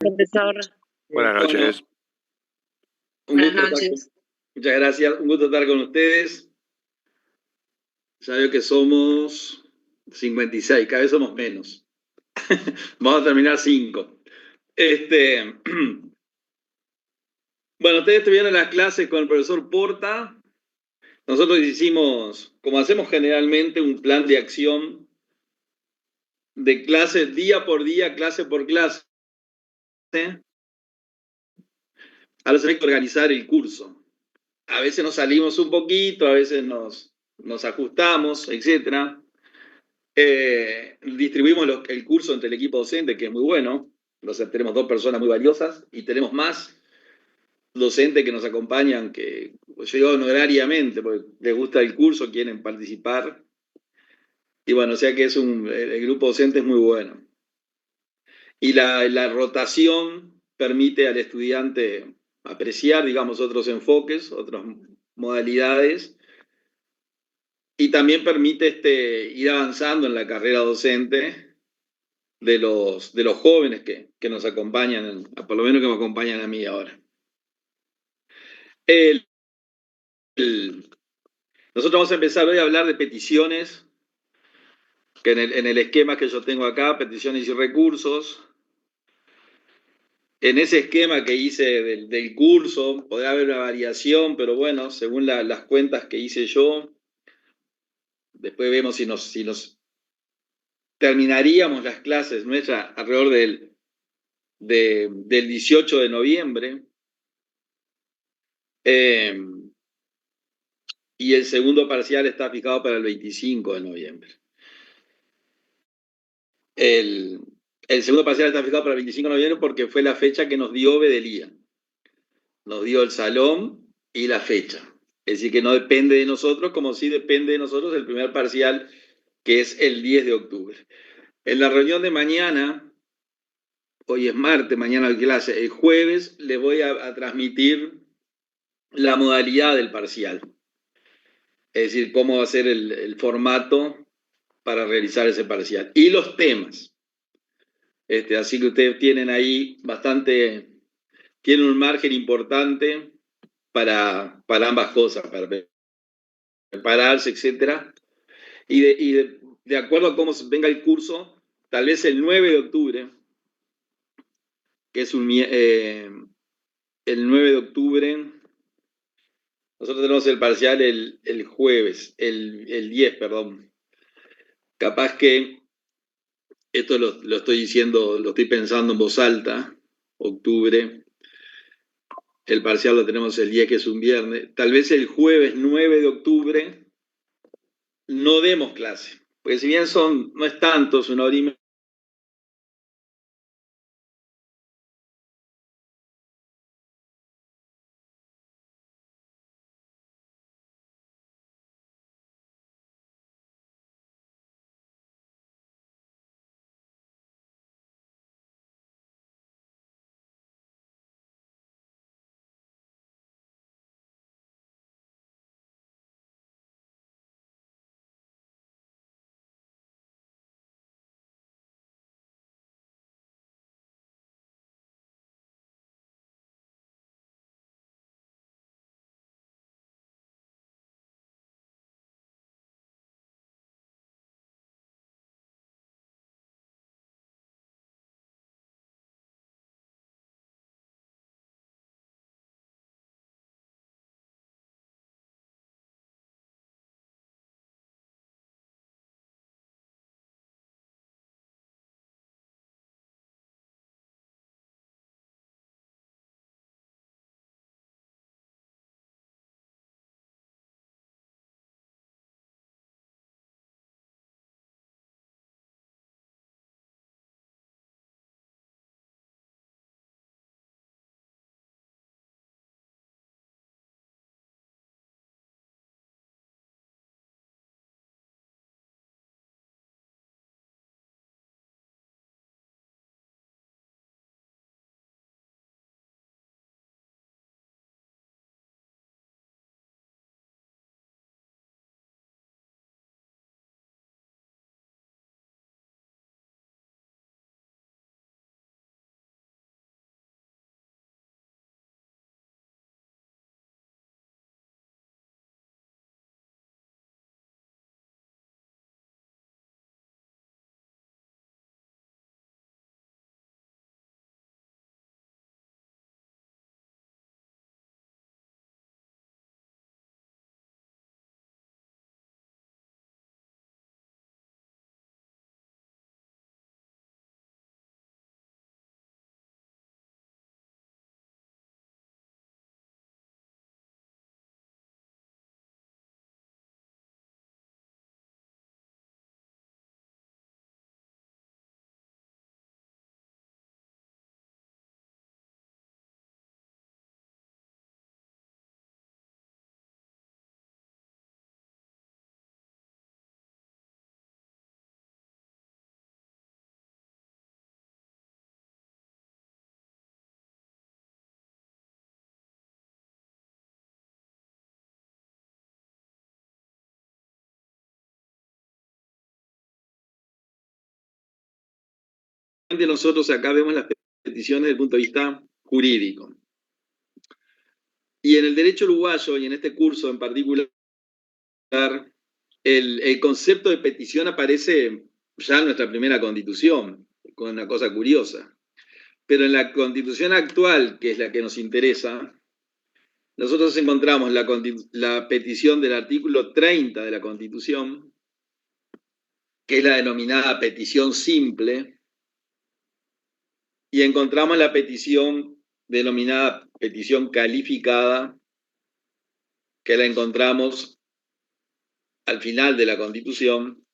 Profesor, Buenas Bueno, noches. buenas noches. Muchas gracias. Un gusto estar con ustedes. Ya veo que somos 56, cada vez somos menos. Vamos a terminar 5. Bueno, ustedes tuvieron las clases con el profesor Porta. Nosotros hicimos, como hacemos generalmente, un plan de acción de clases día por día, clase por clase. Ahora se hay que organizar el curso. A veces nos salimos un poquito, a veces nos ajustamos, etc. Distribuimos el curso entre el equipo docente, que es muy bueno. Tenemos 2 personas muy valiosas y tenemos más docentes que nos acompañan, que yo digo honorariamente, porque les gusta el curso, quieren participar. Y bueno, o sea que el grupo docente es muy bueno. Y la rotación permite al estudiante apreciar, digamos, otros enfoques, otras modalidades, y también permite ir avanzando en la carrera docente de los jóvenes que nos acompañan, por lo menos que me acompañan a mí ahora. Nosotros vamos a empezar hoy a hablar de peticiones, que en el esquema que yo tengo acá, peticiones y recursos. En ese esquema que hice del curso, podrá haber una variación, pero bueno, según las cuentas que hice yo, después vemos si nos terminaríamos las clases nuestras alrededor del 18 de noviembre. Y el segundo parcial está fijado para el 25 de noviembre. El segundo parcial está fijado para el 25 de noviembre porque fue la fecha que nos dio Bedelía. Nos dio el salón y la fecha. Es decir, que no depende de nosotros, como sí depende de nosotros el primer parcial, que es el 10 de octubre. En la reunión de mañana, hoy es martes, mañana hay clase, el jueves les voy a transmitir la modalidad del parcial. Es decir, cómo va a ser el formato para realizar ese parcial. Y los temas. Así que ustedes tienen ahí tienen un margen importante para ambas cosas, para prepararse, etc. Y de acuerdo a cómo venga el curso, tal vez el 9 de octubre, que es el 9 de octubre, nosotros tenemos el parcial el jueves, el 10, perdón. Capaz que esto lo estoy diciendo, lo estoy pensando en voz alta, octubre. El parcial lo tenemos el 10, que es un viernes. Tal vez el jueves 9 de octubre no demos clase. Porque si bien no es tanto, es una hora y media, nosotros acá vemos las peticiones desde el punto de vista jurídico. Y en el derecho uruguayo, y en este curso en particular, el concepto de petición aparece ya en nuestra primera constitución, con una cosa curiosa. Pero en la constitución actual, que es la que nos interesa, nosotros encontramos la petición del artículo 30 de la Constitución, que es la denominada petición simple, y encontramos la petición denominada petición calificada, que la encontramos al final de la Constitución,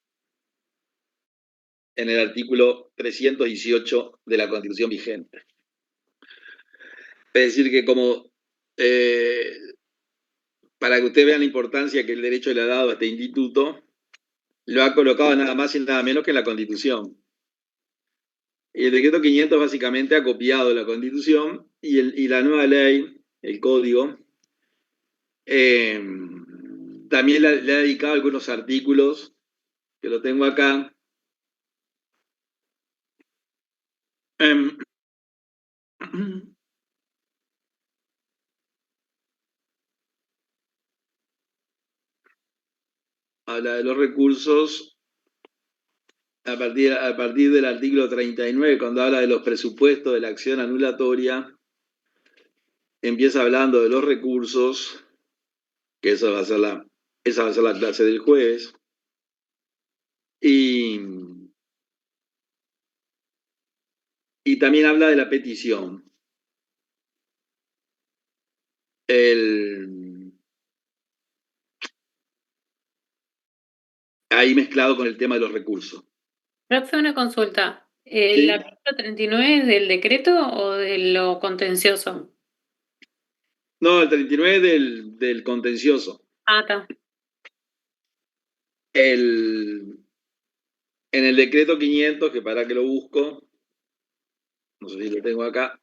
en el artículo 318 de la Constitución vigente. Es decir, que como para que ustedes vean la importancia que el derecho le ha dado a este instituto, lo ha colocado nada más y nada menos que en la Constitución. Y el decreto 500 básicamente ha copiado la Constitución y la nueva ley, el código, también le ha dedicado algunos artículos, que lo tengo acá. Habla de los recursos a partir del artículo 39, cuando habla de los presupuestos de la acción anulatoria, empieza hablando de los recursos, que esa va a ser la clase del jueves, y también habla de la petición. Ahí mezclado con el tema de los recursos. Profe, una consulta. ¿Sí? ¿El artículo 39 es del decreto o de lo contencioso? No, el 39 del contencioso. Ah, está. En el decreto 500, que para que lo busco, no sé si lo tengo acá.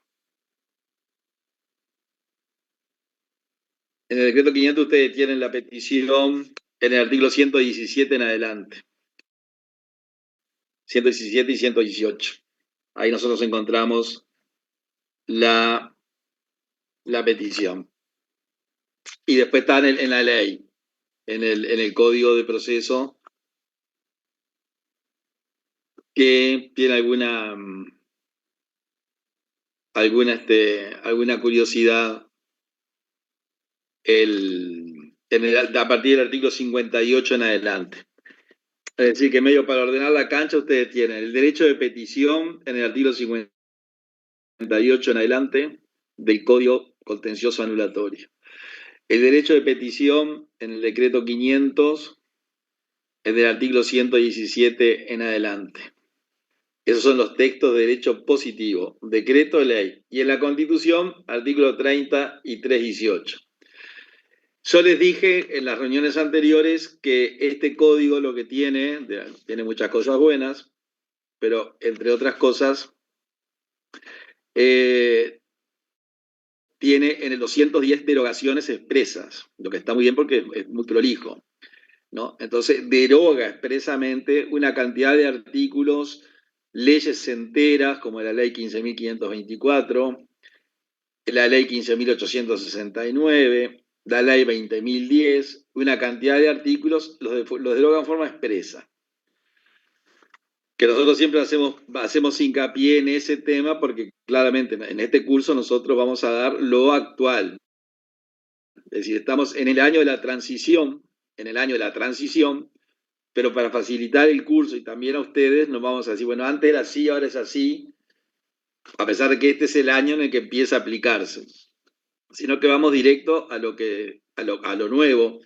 En el decreto 500 ustedes tienen la petición en el artículo 117 en adelante. 117 y 118. Ahí nosotros encontramos la petición. Y después está en la ley, en el código de proceso, que tiene alguna curiosidad a partir del artículo 58 en adelante. Es decir, que medio para ordenar la cancha ustedes tienen el derecho de petición en el artículo 58 en adelante del Código Contencioso Anulatorio. El derecho de petición en el decreto 500 es del artículo 117 en adelante. Esos son los textos de derecho positivo, decreto de ley. Y en la Constitución, artículo 30 y 318. Yo les dije en las reuniones anteriores que este código lo que tiene muchas cosas buenas, pero entre otras cosas, tiene en el 210 derogaciones expresas, lo que está muy bien porque es muy prolijo, ¿no? Entonces, deroga expresamente una cantidad de artículos, leyes enteras, como la ley 15.524, la ley 15.869, la ley 20.010, una cantidad de artículos, los deroga en forma expresa. Que nosotros siempre hacemos hincapié en ese tema porque claramente en este curso nosotros vamos a dar lo actual. Es decir, estamos en el año de la transición, pero para facilitar el curso y también a ustedes nos vamos a decir, bueno, antes era así, ahora es así, a pesar de que este es el año en el que empieza a aplicarse. Sino que vamos directo a lo nuevo,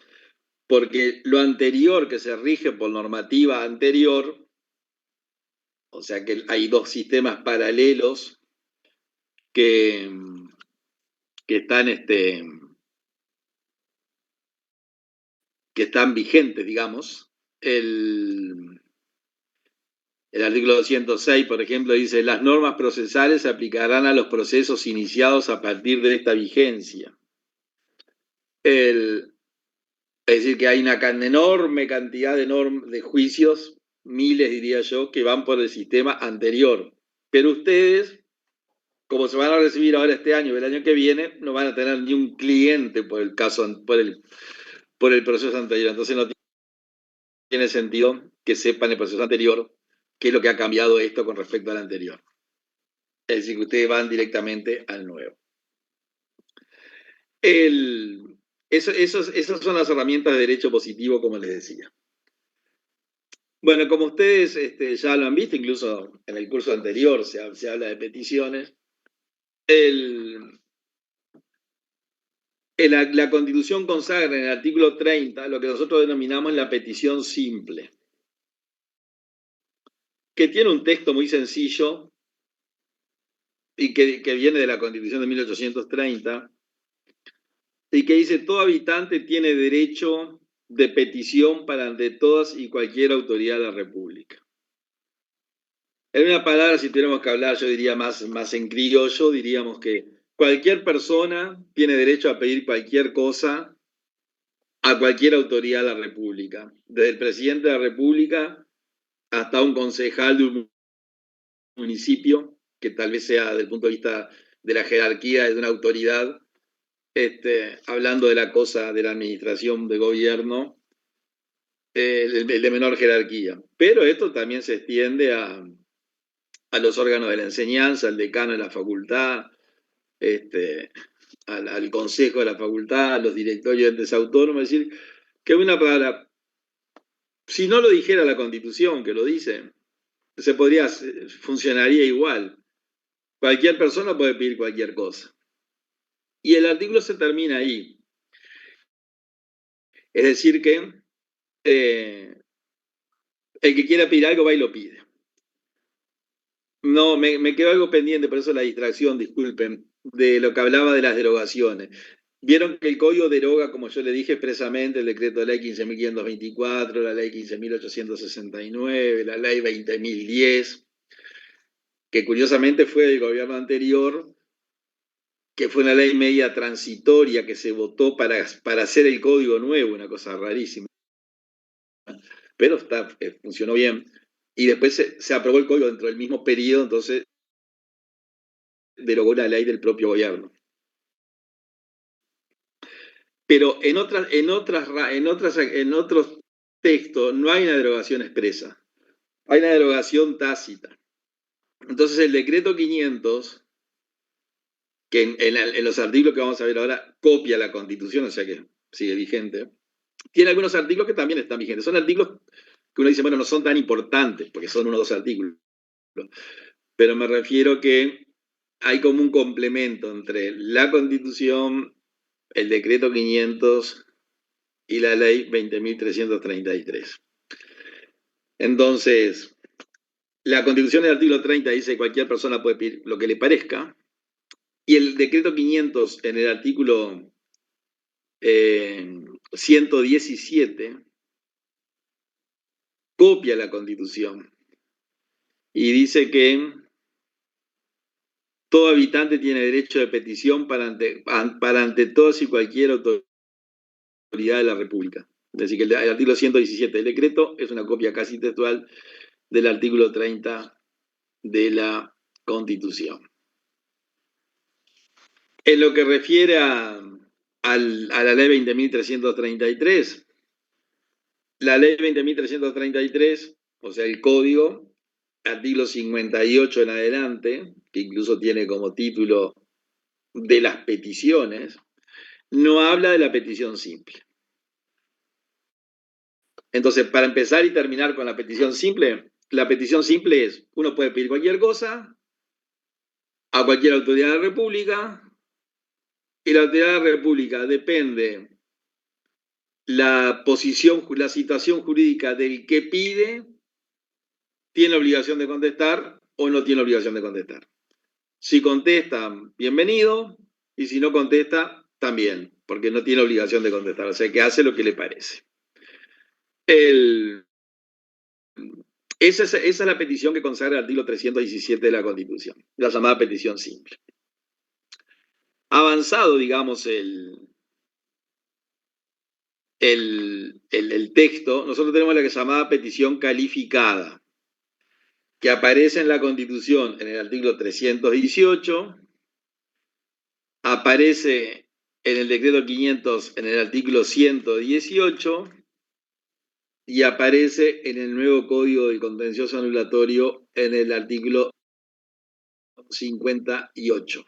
porque lo anterior que se rige por normativa anterior, o sea que hay dos sistemas paralelos que están vigentes, digamos. El artículo 206, por ejemplo, dice: las normas procesales se aplicarán a los procesos iniciados a partir de esta vigencia. Es decir, que hay una enorme cantidad de juicios, miles diría yo, que van por el sistema anterior. Pero ustedes, como se van a recibir ahora este año y el año que viene, no van a tener ni un cliente por el caso, por el proceso anterior. Entonces no tiene sentido que sepan el proceso anterior qué es lo que ha cambiado esto con respecto al anterior. Es decir, que ustedes van directamente al nuevo. Esas son las herramientas de derecho positivo, como les decía. Bueno, como ustedes ya lo han visto, incluso en el curso anterior se habla de peticiones. La Constitución consagra en el artículo 30 lo que nosotros denominamos la petición simple, que tiene un texto muy sencillo y que viene de la Constitución de 1830 y que dice: todo habitante tiene derecho de petición para ante todas y cualquier autoridad de la República. En una palabra, si tuviéramos que hablar, yo diría más en criollo, diríamos que cualquier persona tiene derecho a pedir cualquier cosa a cualquier autoridad de la República, desde el presidente de la República hasta un concejal de un municipio, que tal vez sea desde el punto de vista de la jerarquía de una autoridad, hablando de la cosa de la administración de gobierno, el de menor jerarquía. Pero esto también se extiende a los órganos de la enseñanza, al decano de la facultad, al consejo de la facultad, a los directorios de entes autónomos. Es decir, que una palabra, si no lo dijera la Constitución, que lo dice, funcionaría igual. Cualquier persona puede pedir cualquier cosa. Y el artículo se termina ahí. Es decir que el que quiera pedir algo va y lo pide. No, me quedó algo pendiente, por eso la distracción, disculpen, de lo que hablaba de las derogaciones. Vieron que el código deroga, como yo le dije expresamente, el decreto de ley 15.524, la ley 15.869, la ley 20.010, que curiosamente fue del gobierno anterior, que fue una ley media transitoria que se votó para hacer el código nuevo, una cosa rarísima, pero funcionó bien. Y después se aprobó el código dentro del mismo periodo, entonces derogó la ley del propio gobierno. Pero en otros textos no hay una derogación expresa, hay una derogación tácita. Entonces el decreto 500, que en los artículos que vamos a ver ahora copia la Constitución, o sea que sigue vigente, tiene algunos artículos que también están vigentes. Son artículos que uno dice, bueno, no son tan importantes, porque son unos dos artículos, pero me refiero que hay como un complemento entre la Constitución, el decreto 500 y la ley 20.333. Entonces, la Constitución del artículo 30 dice que cualquier persona puede pedir lo que le parezca, y el decreto 500 en el artículo 117 copia la Constitución y dice que todo habitante tiene derecho de petición para ante todas y cualquier autoridad de la República. Es decir, que el artículo 117 del decreto es una copia casi textual del artículo 30 de la Constitución. En lo que refiere a la ley 20.333, la ley 20.333, o sea, el código, artículo 58 en adelante, que incluso tiene como título de las peticiones, no habla de la petición simple. Entonces, para empezar y terminar con la petición simple es: uno puede pedir cualquier cosa a cualquier autoridad de la República, y la autoridad de la República depende la situación jurídica del que pide, tiene obligación de contestar o no tiene obligación de contestar. Si contesta, bienvenido, y si no contesta, también, porque no tiene obligación de contestar, o sea que hace lo que le parece. Esa es la petición que consagra el artículo 317 de la Constitución, la llamada petición simple. Avanzado, digamos, el texto, nosotros tenemos la que se llamaba petición calificada. que aparece en la Constitución en el artículo 318, aparece en el decreto 500 en el artículo 118 y aparece en el nuevo Código del Contencioso Anulatorio en el artículo 58.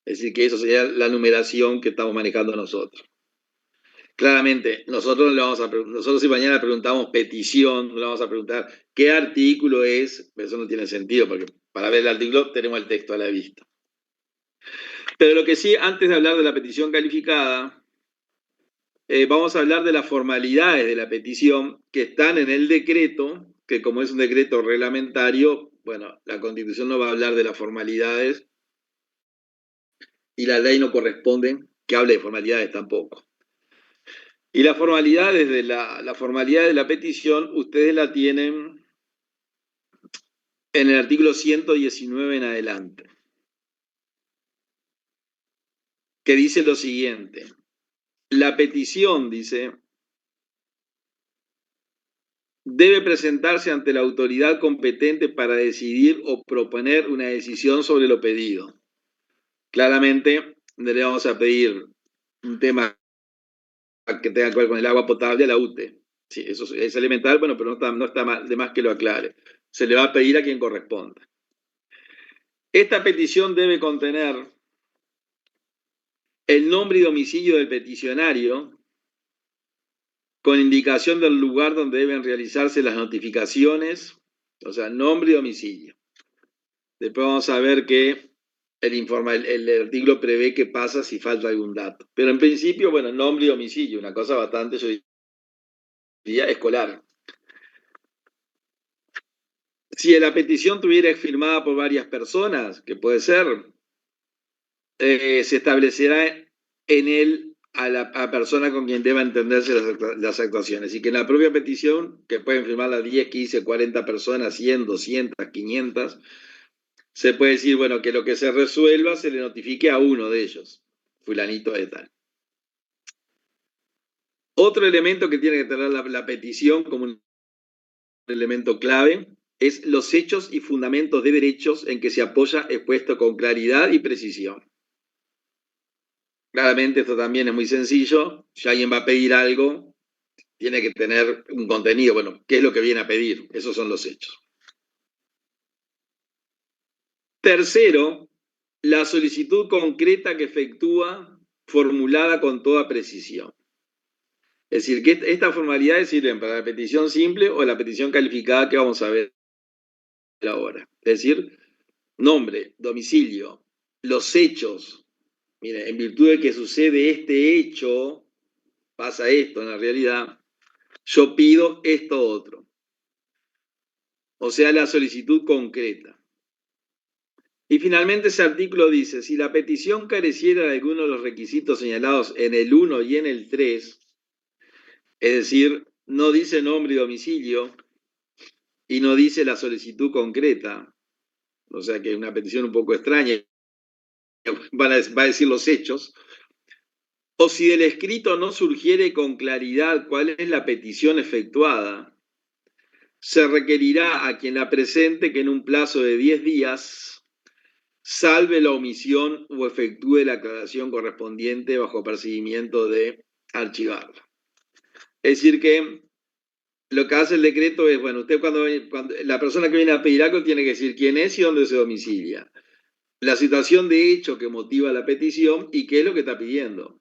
Es decir, que eso sería la numeración que estamos manejando nosotros. Claramente, nosotros si mañana preguntamos petición, no le vamos a preguntar qué artículo es, eso no tiene sentido, porque para ver el artículo tenemos el texto a la vista. Pero lo que sí, antes de hablar de la petición calificada, vamos a hablar de las formalidades de la petición que están en el decreto, que como es un decreto reglamentario, bueno, la Constitución no va a hablar de las formalidades y la ley no corresponde que hable de formalidades tampoco. Y las formalidades la formalidad de la petición, ustedes la tienen en el artículo 119 en adelante, que dice lo siguiente. La petición, dice, debe presentarse ante la autoridad competente para decidir o proponer una decisión sobre lo pedido. Claramente, le vamos a pedir un tema que tenga que ver con el agua potable a la UTE. Sí, eso es elemental, bueno, pero no está de más que lo aclare. Se le va a pedir a quien corresponda. Esta petición debe contener el nombre y domicilio del peticionario, con indicación del lugar donde deben realizarse las notificaciones, o sea, nombre y domicilio. Después vamos a ver que el artículo prevé qué pasa si falta algún dato. Pero en principio, bueno, nombre y domicilio, una cosa bastante, yo diría, escolar. Si la petición tuviera firmada por varias personas, que puede ser, se establecerá en él a la persona con quien deba entenderse las actuaciones. Y que en la propia petición, que pueden firmar las 10, 15, 40 personas, 100, 200, 500, se puede decir, bueno, que lo que se resuelva se le notifique a uno de ellos, fulanito de tal. Otro elemento que tiene que tener la petición como un elemento clave es los hechos y fundamentos de derechos en que se apoya expuesto con claridad y precisión. Claramente esto también es muy sencillo. Si alguien va a pedir algo, tiene que tener un contenido. Bueno, ¿qué es lo que viene a pedir? Esos son los hechos. Tercero, la solicitud concreta que efectúa formulada con toda precisión. Es decir, que estas formalidades sirven para la petición simple o la petición calificada que vamos a ver ahora. Es decir, nombre, domicilio, los hechos. Mire, en virtud de que sucede este hecho, pasa esto en la realidad, yo pido esto otro. O sea, la solicitud concreta. Y finalmente ese artículo dice, si la petición careciera de alguno de los requisitos señalados en el 1 y en el 3, es decir, no dice nombre y domicilio y no dice la solicitud concreta, o sea que es una petición un poco extraña, va a decir los hechos, o si del escrito no surgiere con claridad cuál es la petición efectuada, se requerirá a quien la presente que en un plazo de 10 días salve la omisión o efectúe la aclaración correspondiente bajo percibimiento de archivarla. Es decir que lo que hace el decreto es, bueno, usted cuando la persona que viene a pedir algo tiene que decir quién es y dónde se domicilia, la situación de hecho que motiva la petición y qué es lo que está pidiendo.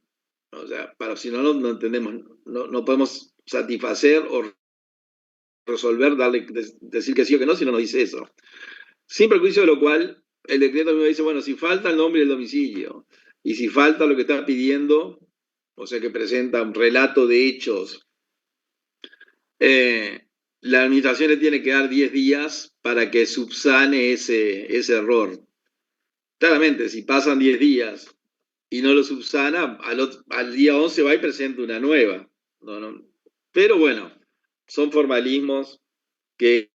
O sea, si no, no entendemos, no podemos satisfacer o resolver, decir que sí o que no, si no nos dice eso. Sin perjuicio de lo cual, el decreto me dice, bueno, si falta el nombre y el domicilio, y si falta lo que está pidiendo, o sea que presenta un relato de hechos, la administración le tiene que dar 10 días para que subsane ese error. Claramente, si pasan 10 días y no lo subsana, al día 11 va y presenta una nueva. Pero bueno, son formalismos que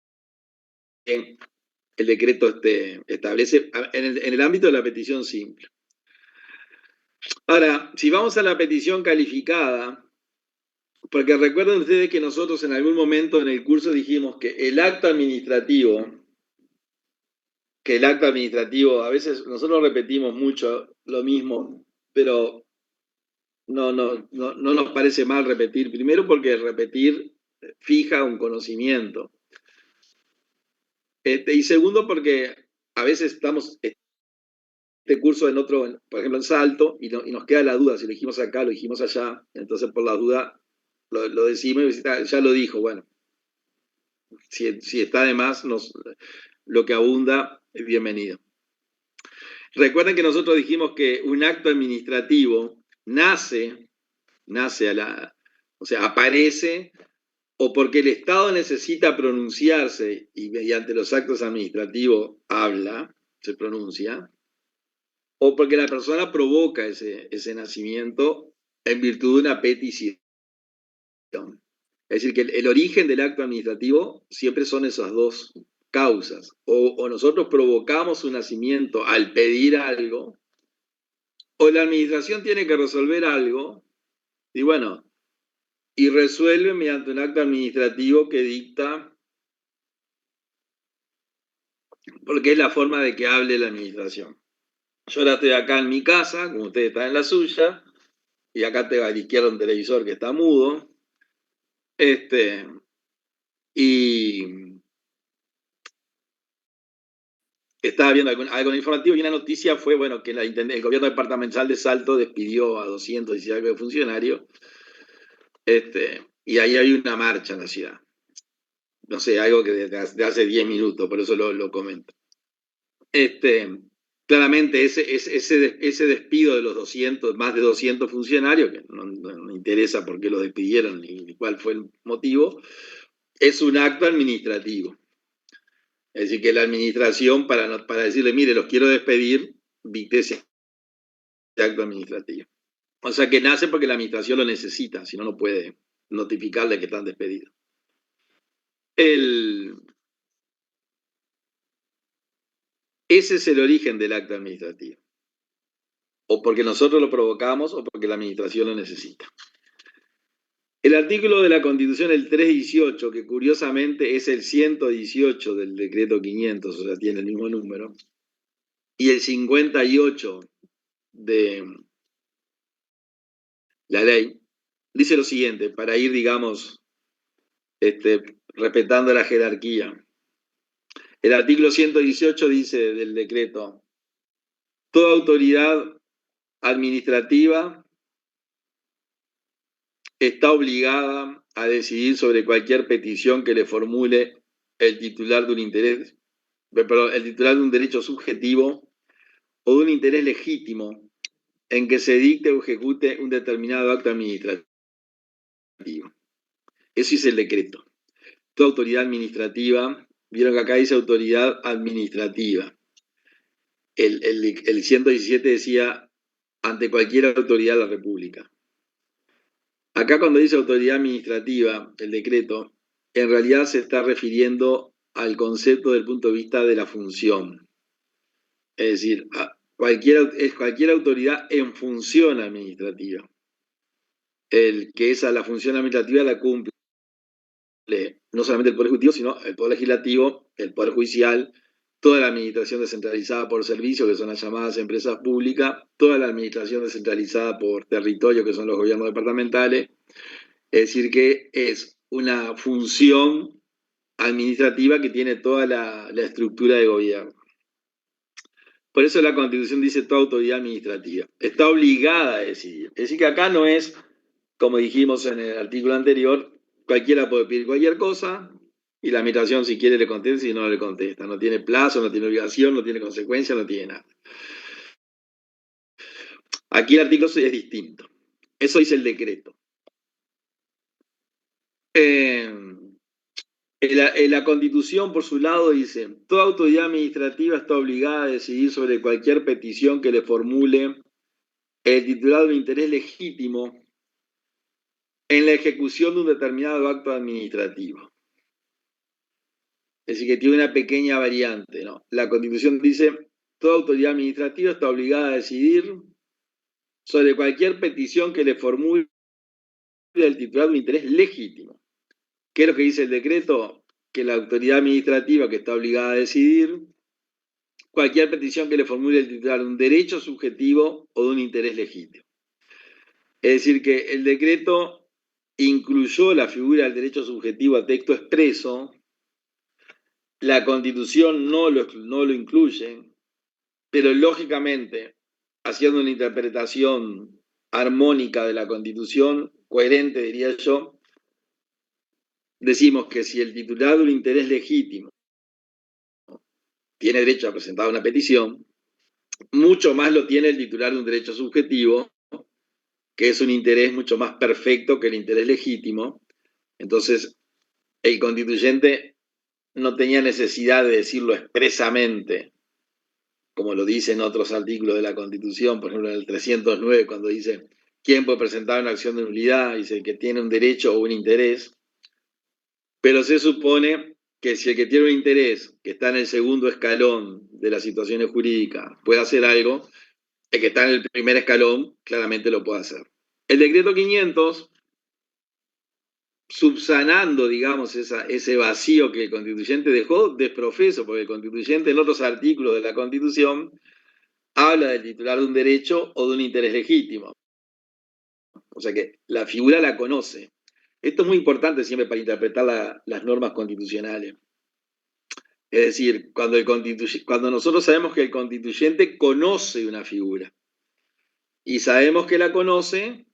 el decreto establece en el ámbito de la petición simple. Ahora, si vamos a la petición calificada, porque recuerden ustedes que nosotros en algún momento en el curso dijimos que el acto administrativo que el acto administrativo, a veces nosotros repetimos mucho lo mismo, pero no nos parece mal repetir. Primero porque repetir fija un conocimiento. Y segundo porque a veces estamos este curso en otro, por ejemplo en Salto, y nos queda la duda si lo dijimos acá, lo dijimos allá, entonces por la duda lo decimos y ya lo dijo, bueno, si está de más, lo que abunda es bienvenido. Recuerden que nosotros dijimos que un acto administrativo nace o sea, aparece o porque el Estado necesita pronunciarse y mediante los actos administrativos habla, se pronuncia, o porque la persona provoca ese nacimiento en virtud de una petición. Es decir, que el origen del acto administrativo siempre son esas dos causas. O nosotros provocamos un nacimiento al pedir algo, o la administración tiene que resolver algo, y bueno, y resuelve mediante un acto administrativo que dicta, porque es la forma de que hable la administración. Yo ahora estoy acá en mi casa, como ustedes están en la suya, y acá tengo a la izquierda un televisor que está mudo, y estaba viendo algo informativo y una noticia fue, bueno, que el gobierno departamental de Salto despidió a 200 y algo de funcionarios, y ahí hay una marcha en la ciudad. No sé, algo que de hace 10 minutos, por eso lo comento. Claramente ese despido de los 200, más de 200 funcionarios, que no interesa por qué los despidieron ni cuál fue el motivo, es un acto administrativo. Es decir, que la administración, para decirle, mire, los quiero despedir, dicte ese acto administrativo. O sea que nace porque la administración lo necesita, si no, no puede notificarle que están despedidos. Ese es el origen del acto administrativo. O porque nosotros lo provocamos o porque la administración lo necesita. El artículo de la Constitución, el 318, que curiosamente es el 118 del decreto 500, o sea, tiene el mismo número, y el 58 de la ley, dice lo siguiente, para ir, digamos, respetando la jerarquía. El artículo 118 dice del decreto, toda autoridad administrativa está obligada a decidir sobre cualquier petición que le formule el titular de un interés, perdón, el titular de un derecho subjetivo o de un interés legítimo en que se dicte o ejecute un determinado acto administrativo. Eso es el decreto. Toda autoridad administrativa, vieron que acá dice autoridad administrativa. El 117 decía ante cualquier autoridad de la República. Acá cuando dice autoridad administrativa, el decreto, en realidad se está refiriendo al concepto del punto de vista de la función. Es decir, cualquier autoridad en función administrativa. El que la función administrativa la cumple no solamente el Poder Ejecutivo, sino el Poder Legislativo, el Poder Judicial, toda la administración descentralizada por servicio, que son las llamadas empresas públicas, toda la administración descentralizada por territorio, que son los gobiernos departamentales. Es decir, que es una función administrativa que tiene toda la estructura de gobierno. Por eso la Constitución dice toda autoridad administrativa. Está obligada a decidir. Es decir, que acá no es, como dijimos en el artículo anterior, cualquiera puede pedir cualquier cosa y la administración si quiere le contesta, si no no le contesta. No tiene plazo, no tiene obligación, no tiene consecuencia, no tiene nada. Aquí el artículo es distinto. Eso dice el decreto. La Constitución, por su lado, dice, toda autoridad administrativa está obligada a decidir sobre cualquier petición que le formule el titular de un interés legítimo en la ejecución de un determinado acto administrativo. Es decir, que tiene una pequeña variante, ¿no? La Constitución dice, toda autoridad administrativa está obligada a decidir sobre cualquier petición que le formule el titular de un interés legítimo. ¿Qué es lo que dice el decreto? Que la autoridad administrativa que está obligada a decidir cualquier petición que le formule el titular de un derecho subjetivo o de un interés legítimo. Es decir, que el decreto incluyó la figura del derecho subjetivo a texto expreso, la Constitución no lo incluye, pero lógicamente, haciendo una interpretación armónica de la Constitución, coherente diría yo, decimos que si el titular de un interés legítimo tiene derecho a presentar una petición, mucho más lo tiene el titular de un derecho subjetivo, que es un interés mucho más perfecto que el interés legítimo. Entonces, el constituyente no tenía necesidad de decirlo expresamente, como lo dice en otros artículos de la Constitución, por ejemplo en el 309, cuando dice quién puede presentar una acción de nulidad, dice que tiene un derecho o un interés, pero se supone que si el que tiene un interés, que está en el segundo escalón de las situaciones jurídicas, puede hacer algo, el que está en el primer escalón claramente lo puede hacer. El decreto 500, subsanando, digamos, ese vacío que el constituyente dejó desprofeso, porque el constituyente en otros artículos de la Constitución habla del titular de un derecho o de un interés legítimo. O sea que la figura la conoce. Esto es muy importante siempre para interpretar las normas constitucionales. Es decir, cuando nosotros sabemos que el constituyente conoce una figura y sabemos que la conoce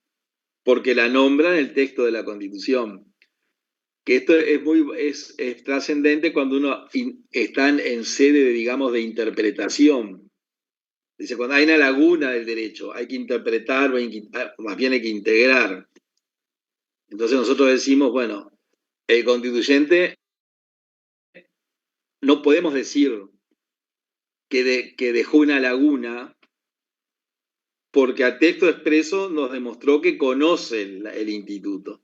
porque la nombra en el texto de la Constitución. Que esto es trascendente cuando uno está en sede, digamos, de interpretación. Dice, cuando hay una laguna del derecho, hay que interpretar, más bien hay que integrar. Entonces nosotros decimos, bueno, el constituyente, no podemos decir que dejó una laguna, porque a texto expreso nos demostró que conoce el instituto.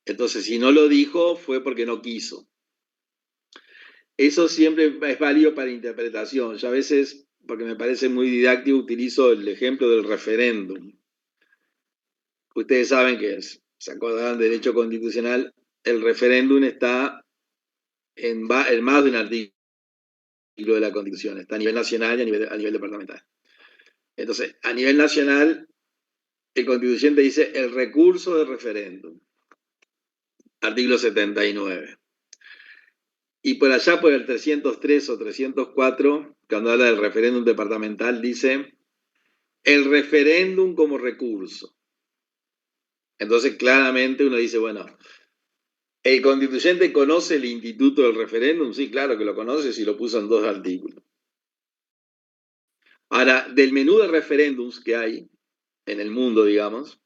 Entonces, si no lo dijo, fue porque no quiso. Eso siempre es válido para interpretación. Yo a veces, porque me parece muy didáctico, utilizo el ejemplo del referéndum. Ustedes saben que se acordarán de derecho constitucional, el referéndum está en más de un artículo de la Constitución, está a nivel nacional y a nivel departamental. Entonces, a nivel nacional, el constituyente dice el recurso de referéndum, artículo 79. Y por allá, por el 303 o 304, cuando habla del referéndum departamental, dice el referéndum como recurso. Entonces, claramente uno dice, bueno, ¿el constituyente conoce el instituto del referéndum? Sí, claro que lo conoce si lo puso en 2 artículos. Ahora, del menú de referéndums que hay en el mundo, digamos,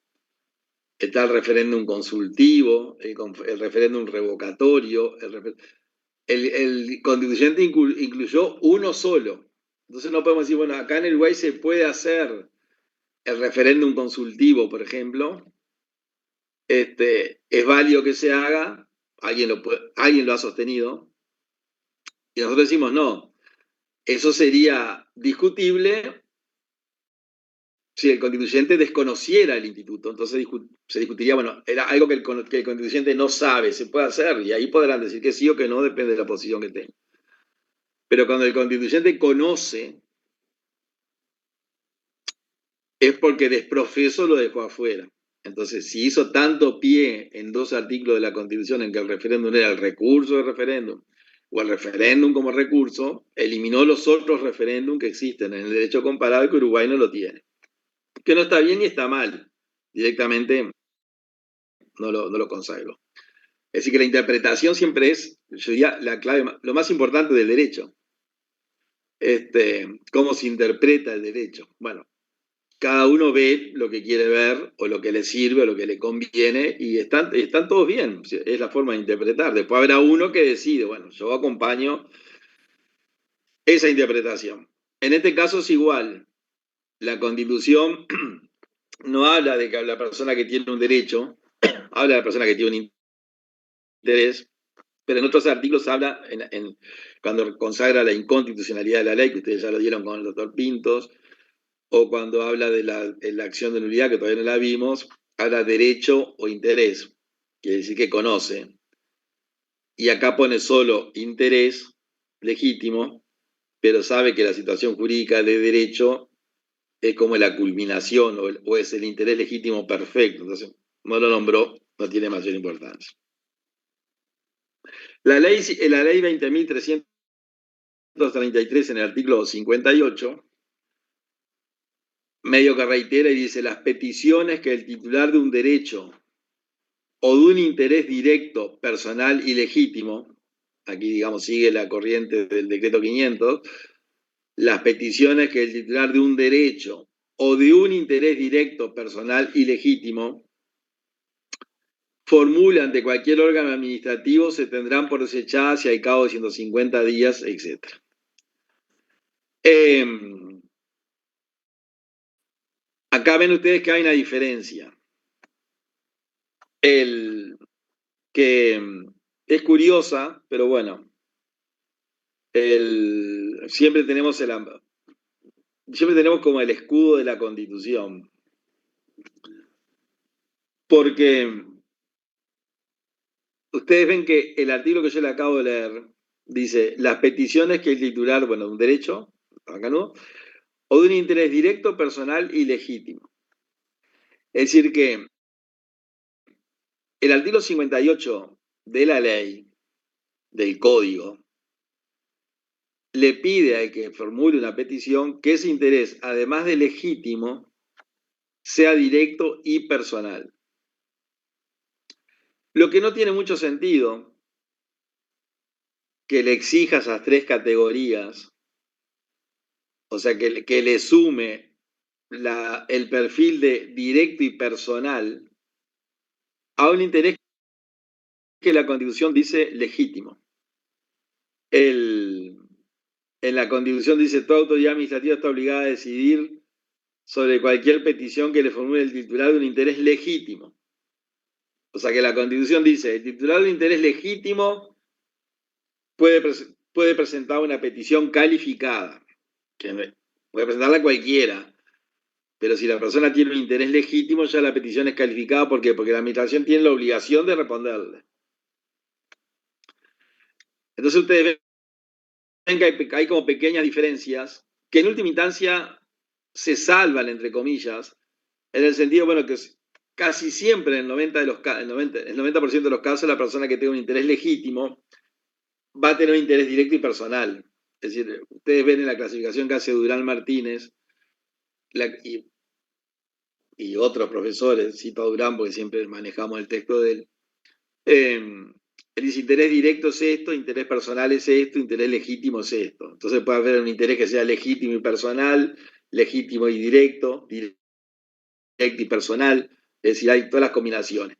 está el referéndum consultivo, el referéndum revocatorio, el constituyente incluyó uno solo. Entonces no podemos decir, bueno, acá en el Uruguay se puede hacer el referéndum consultivo, por ejemplo, es válido que se haga, alguien lo ha sostenido, y nosotros decimos no, eso sería discutible si el constituyente desconociera el instituto, entonces se discutiría, bueno, era algo que el constituyente no sabe, se puede hacer, y ahí podrán decir que sí o que no, depende de la posición que tenga. Pero cuando el constituyente conoce, es porque desprofeso lo dejó afuera. Entonces, si hizo tanto pie en 2 artículos de la Constitución en que el referéndum era el recurso de referéndum o el referéndum como recurso, eliminó los otros referéndum que existen en el derecho comparado que Uruguay no lo tiene. Que no está bien ni está mal. Directamente no lo consagro. Es decir, que la interpretación siempre es, yo diría, la clave, lo más importante del derecho. Cómo se interpreta el derecho. Bueno, cada uno ve lo que quiere ver o lo que le sirve o lo que le conviene y están todos bien, es la forma de interpretar. Después habrá uno que decide, bueno, yo acompaño esa interpretación. En este caso es igual, la Constitución no habla de que la persona que tiene un derecho, habla de la persona que tiene un interés, pero en otros artículos habla, cuando consagra la inconstitucionalidad de la ley, que ustedes ya lo dieron con el doctor Pintos, o cuando habla de la acción de nulidad, que todavía no la vimos, habla derecho o interés, quiere decir que conoce. Y acá pone solo interés legítimo, pero sabe que la situación jurídica de derecho es como la culminación o es el interés legítimo perfecto. Entonces, no lo nombró, no tiene mayor importancia. La ley 20.333 en el artículo 58, medio que reitera y dice, las peticiones que el titular de un derecho o de un interés directo, personal y legítimo, aquí digamos sigue la corriente del decreto 500, las peticiones que el titular de un derecho o de un interés directo, personal y legítimo formula ante cualquier órgano administrativo se tendrán por desechadas si hay cabo de 150 días, etc. Acá ven ustedes que hay una diferencia. Que es curiosa, pero bueno, siempre tenemos como el escudo de la Constitución. Porque ustedes ven que el artículo que yo le acabo de leer dice, las peticiones que el titular, bueno, de un derecho, acá no, o de un interés directo, personal y legítimo. Es decir que el artículo 58 de la ley, del código, le pide al que formule una petición que ese interés, además de legítimo, sea directo y personal. Lo que no tiene mucho sentido que le exija esas tres categorías, o sea, que le sume el perfil de directo y personal a un interés que la Constitución dice legítimo. En la Constitución dice, toda autoridad administrativa está obligada a decidir sobre cualquier petición que le formule el titular de un interés legítimo. O sea que la Constitución dice, el titular de un interés legítimo puede presentar una petición calificada, que puede presentarla cualquiera, pero si la persona tiene un interés legítimo, ya la petición es calificada. ¿Por qué? Porque la administración tiene la obligación de responderle. Entonces ustedes ven que hay como pequeñas diferencias que en última instancia se salvan, entre comillas, en el sentido, bueno, que casi siempre en el 90% de los casos la persona que tenga un interés legítimo va a tener un interés directo y personal. Es decir, ustedes ven en la clasificación que hace Durán Martínez y otros profesores, cito a Durán porque siempre manejamos el texto de él, él dice interés directo es esto, interés personal es esto, interés legítimo es esto. Entonces puede haber un interés que sea legítimo y personal, legítimo y directo y personal, es decir, hay todas las combinaciones.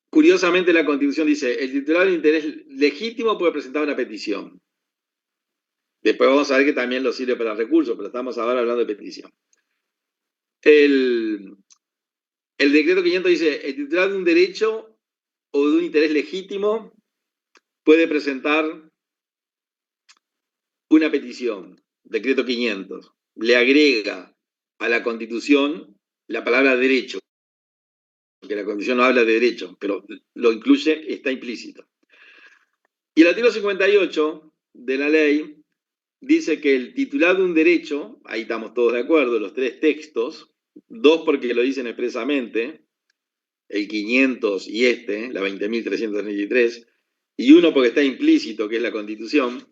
Curiosamente la Constitución dice, el titular de interés legítimo puede presentar una petición. Después vamos a ver que también lo sirve para recursos, pero estamos ahora hablando de petición. El decreto 500 dice, el titular de un derecho o de un interés legítimo puede presentar una petición, decreto 500. Le agrega a la Constitución la palabra derecho, porque la Constitución no habla de derecho, pero lo incluye, está implícito. Y el artículo 58 de la ley dice que el titular de un derecho, ahí estamos todos de acuerdo, los tres textos, dos porque lo dicen expresamente, el 500 y la 20.333, y uno porque está implícito, que es la Constitución,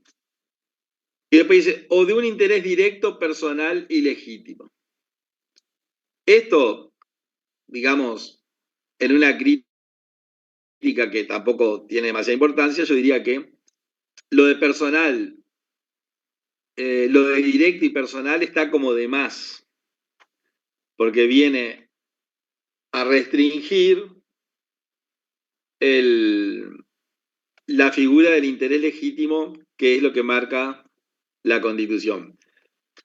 y después dice, o de un interés directo, personal y legítimo. Esto, digamos, en una crítica que tampoco tiene demasiada importancia, yo diría que lo de personal, lo de directo y personal está como de más, porque viene a restringir la figura del interés legítimo, que es lo que marca la Constitución.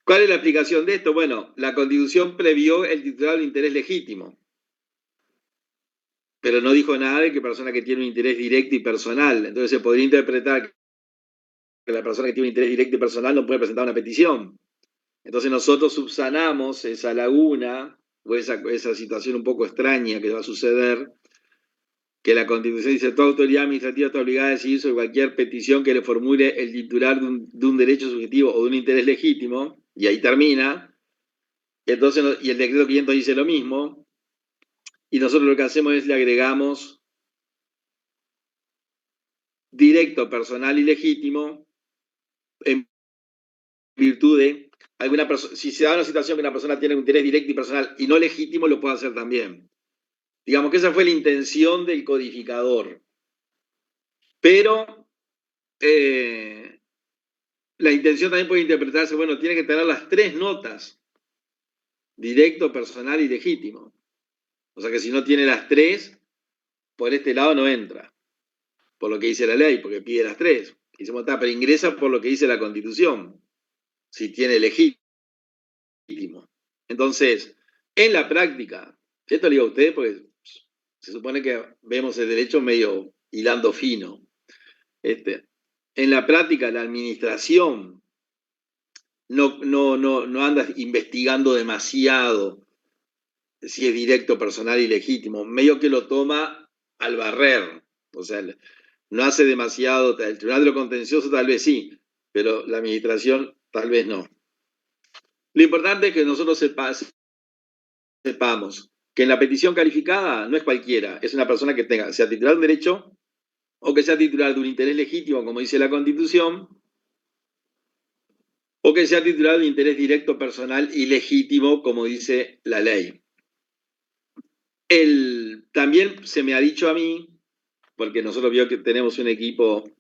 ¿Cuál es la aplicación de esto? Bueno, la Constitución previó el titular del interés legítimo, pero no dijo nada de que persona que tiene un interés directo y personal. Entonces se podría interpretar que la persona que tiene un interés directo y personal no puede presentar una petición. Entonces nosotros subsanamos esa laguna o esa situación un poco extraña que va a suceder que la Constitución dice: toda autoridad administrativa está obligada a decidir sobre cualquier petición que le formule el titular de un derecho subjetivo o de un interés legítimo, y ahí termina. Entonces, y el decreto 500 dice lo mismo, y nosotros lo que hacemos es le agregamos directo, personal y legítimo, en virtud de alguna persona. Si se da una situación que una persona tiene un interés directo y personal y no legítimo, lo puede hacer también. Digamos que esa fue la intención del codificador. Pero la intención también puede interpretarse: bueno, tiene que tener las tres notas: directo, personal y legítimo. O sea que si no tiene las tres, por este lado no entra, por lo que dice la ley, porque pide las tres. Y se pero ingresa por lo que dice la Constitución, si tiene legítimo. Entonces, en la práctica, esto lo digo a ustedes porque se supone que vemos el derecho medio hilando fino. En la práctica, la administración no anda investigando demasiado si es directo, personal y legítimo. Medio que lo toma al barrer. O sea, no hace demasiado. El Tribunal de lo Contencioso tal vez sí, pero la administración tal vez no. Lo importante es que nosotros sepamos que en la petición calificada no es cualquiera, es una persona que sea titular de un derecho o que sea titular de un interés legítimo, como dice la Constitución, o que sea titular de un interés directo, personal y legítimo, como dice la ley. También se me ha dicho a mí, porque nosotros vio que tenemos un equipo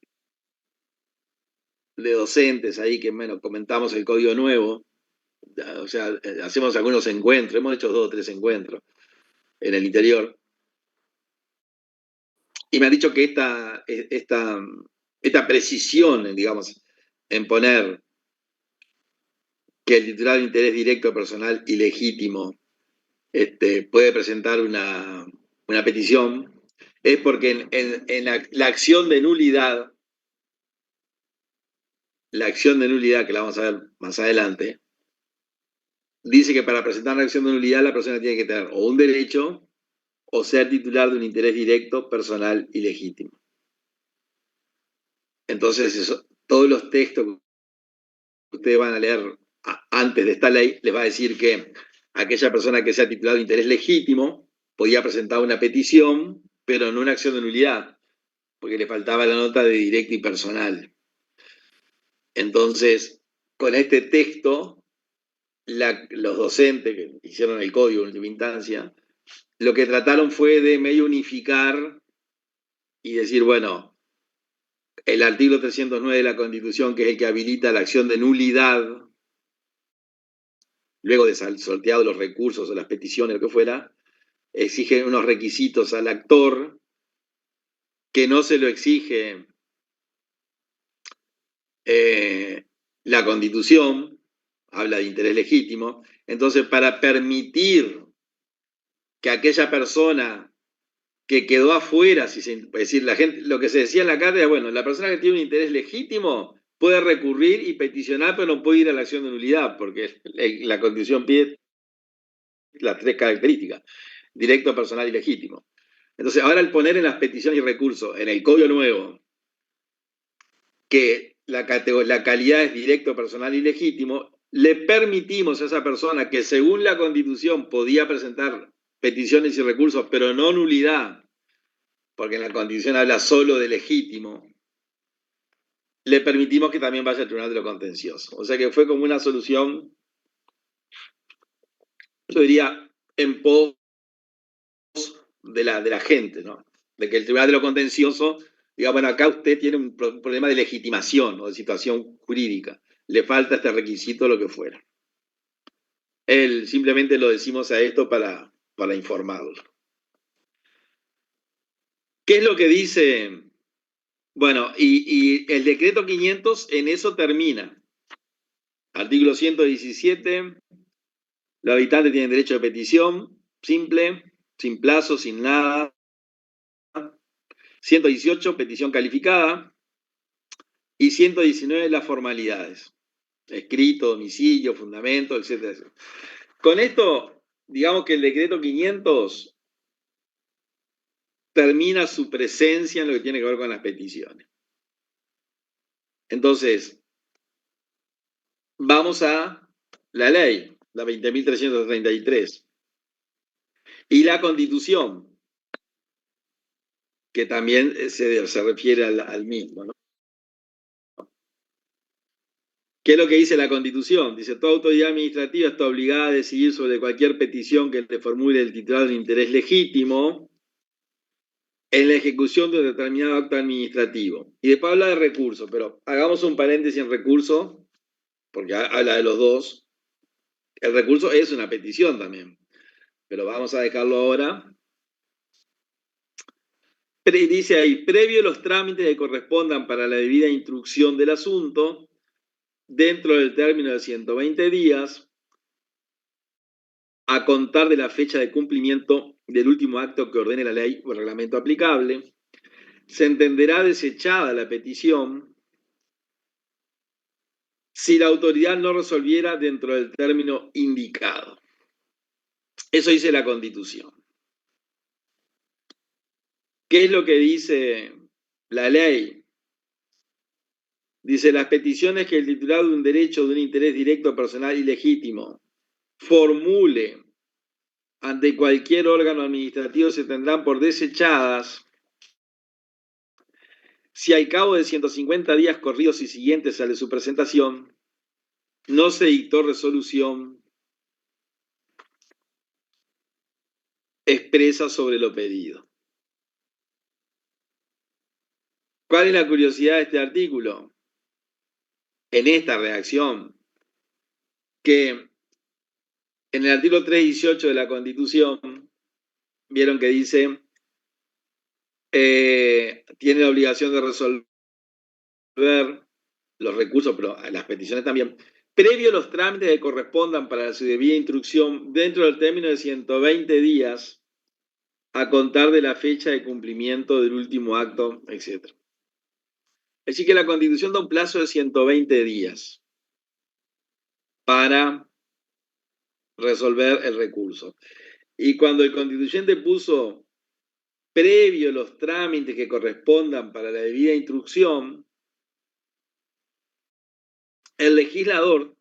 de docentes ahí que, bueno, comentamos el código nuevo, o sea, hacemos algunos encuentros, hemos hecho 2 o 3 encuentros en el interior, y me han dicho que esta precisión, digamos, en poner que el titular de interés directo, personal y legítimo puede presentar una petición, es porque en la acción de nulidad, que la vamos a ver más adelante, dice que para presentar una acción de nulidad la persona tiene que tener o un derecho o ser titular de un interés directo, personal y legítimo. Entonces, todos los textos que ustedes van a leer antes de esta ley les va a decir que aquella persona que sea titular de interés legítimo podía presentar una petición, pero no una acción de nulidad, porque le faltaba la nota de directo y personal. Entonces, con este texto, los docentes que hicieron el código en última instancia, lo que trataron fue de medio unificar y decir, bueno, el artículo 309 de la Constitución, que es el que habilita la acción de nulidad, luego de sorteado los recursos o las peticiones, lo que fuera, exige unos requisitos al actor que no se lo exige la Constitución, habla de interés legítimo. Entonces, para permitir que aquella persona que quedó afuera, es decir, la gente, lo que se decía en la carta era, bueno, la persona que tiene un interés legítimo puede recurrir y peticionar, pero no puede ir a la acción de nulidad, porque la Constitución pide las 3 características: directo, personal y legítimo. Entonces, ahora al poner en las peticiones y recursos, en el código nuevo, que la calidad es directo, personal y legítimo, le permitimos a esa persona que según la Constitución podía presentar peticiones y recursos, pero no nulidad, porque en la Constitución habla solo de legítimo, le permitimos que también vaya al Tribunal de lo Contencioso. O sea que fue como una solución, yo diría, en pos de la gente, ¿no? De que el Tribunal de lo Contencioso diga, bueno, acá usted tiene un problema de legitimación o de situación jurídica, le falta este requisito, lo que fuera. Él simplemente lo decimos a esto para informarlo. ¿Qué es lo que dice? Bueno, y el decreto 500 en eso termina. Artículo 117, los habitantes tienen derecho de petición, simple, sin plazo, sin nada. 118, petición calificada. Y 119, las formalidades: escrito, domicilio, fundamento, etcétera. Con esto, digamos que el decreto 500 termina su presencia en lo que tiene que ver con las peticiones. Entonces, vamos a la ley, la 20.333, y la Constitución, que también se refiere al mismo, ¿no? ¿Qué es lo que dice la Constitución? Dice, toda autoridad administrativa está obligada a decidir sobre cualquier petición que le formule el titular de un interés legítimo en la ejecución de un determinado acto administrativo. Y después habla de recursos, pero hagamos un paréntesis en recurso, porque habla de los dos. El recurso es una petición también, pero vamos a dejarlo ahora. Dice ahí, previo los trámites que correspondan para la debida instrucción del asunto, dentro del término de 120 días, a contar de la fecha de cumplimiento del último acto que ordene la ley o el reglamento aplicable, se entenderá desechada la petición si la autoridad no resolviera dentro del término indicado. Eso dice la Constitución. ¿Qué es lo que dice la ley? Dice, las peticiones que el titular de un derecho o de un interés directo, personal y legítimo formule ante cualquier órgano administrativo se tendrán por desechadas si al cabo de 150 días corridos y siguientes al de su presentación no se dictó resolución expresa sobre lo pedido. ¿Cuál es la curiosidad de este artículo? En esta redacción, que en el artículo 318 de la Constitución, vieron que dice, tiene la obligación de resolver los recursos, pero las peticiones también, previo a los trámites que correspondan para su debida instrucción dentro del término de 120 días a contar de la fecha de cumplimiento del último acto, etc. Así que la Constitución da un plazo de 120 días para resolver el recurso. Y cuando el constituyente puso previo los trámites que correspondan para la debida instrucción, el legislador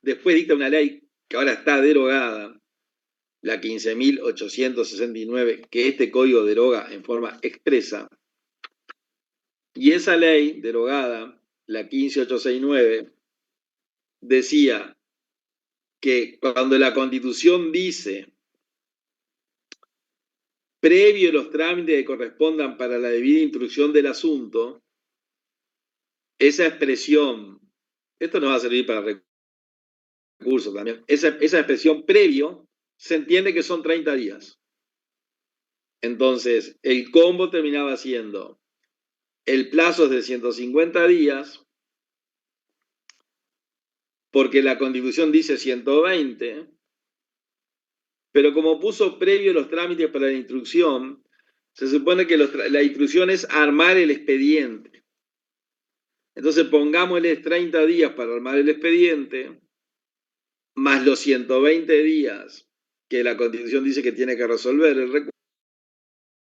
después dicta una ley que ahora está derogada, la 15.869, que este código deroga en forma expresa, y esa ley derogada, la 15.869, decía que cuando la Constitución dice previo los trámites que correspondan para la debida instrucción del asunto, esa expresión, esto nos va a servir para recursos también, esa expresión previo se entiende que son 30 días. Entonces, el combo terminaba siendo el plazo es de 150 días, porque la Constitución dice 120, pero como puso previo los trámites para la instrucción, se supone que la instrucción es armar el expediente. Entonces pongámosle 30 días para armar el expediente, más los 120 días que la Constitución dice que tiene que resolver el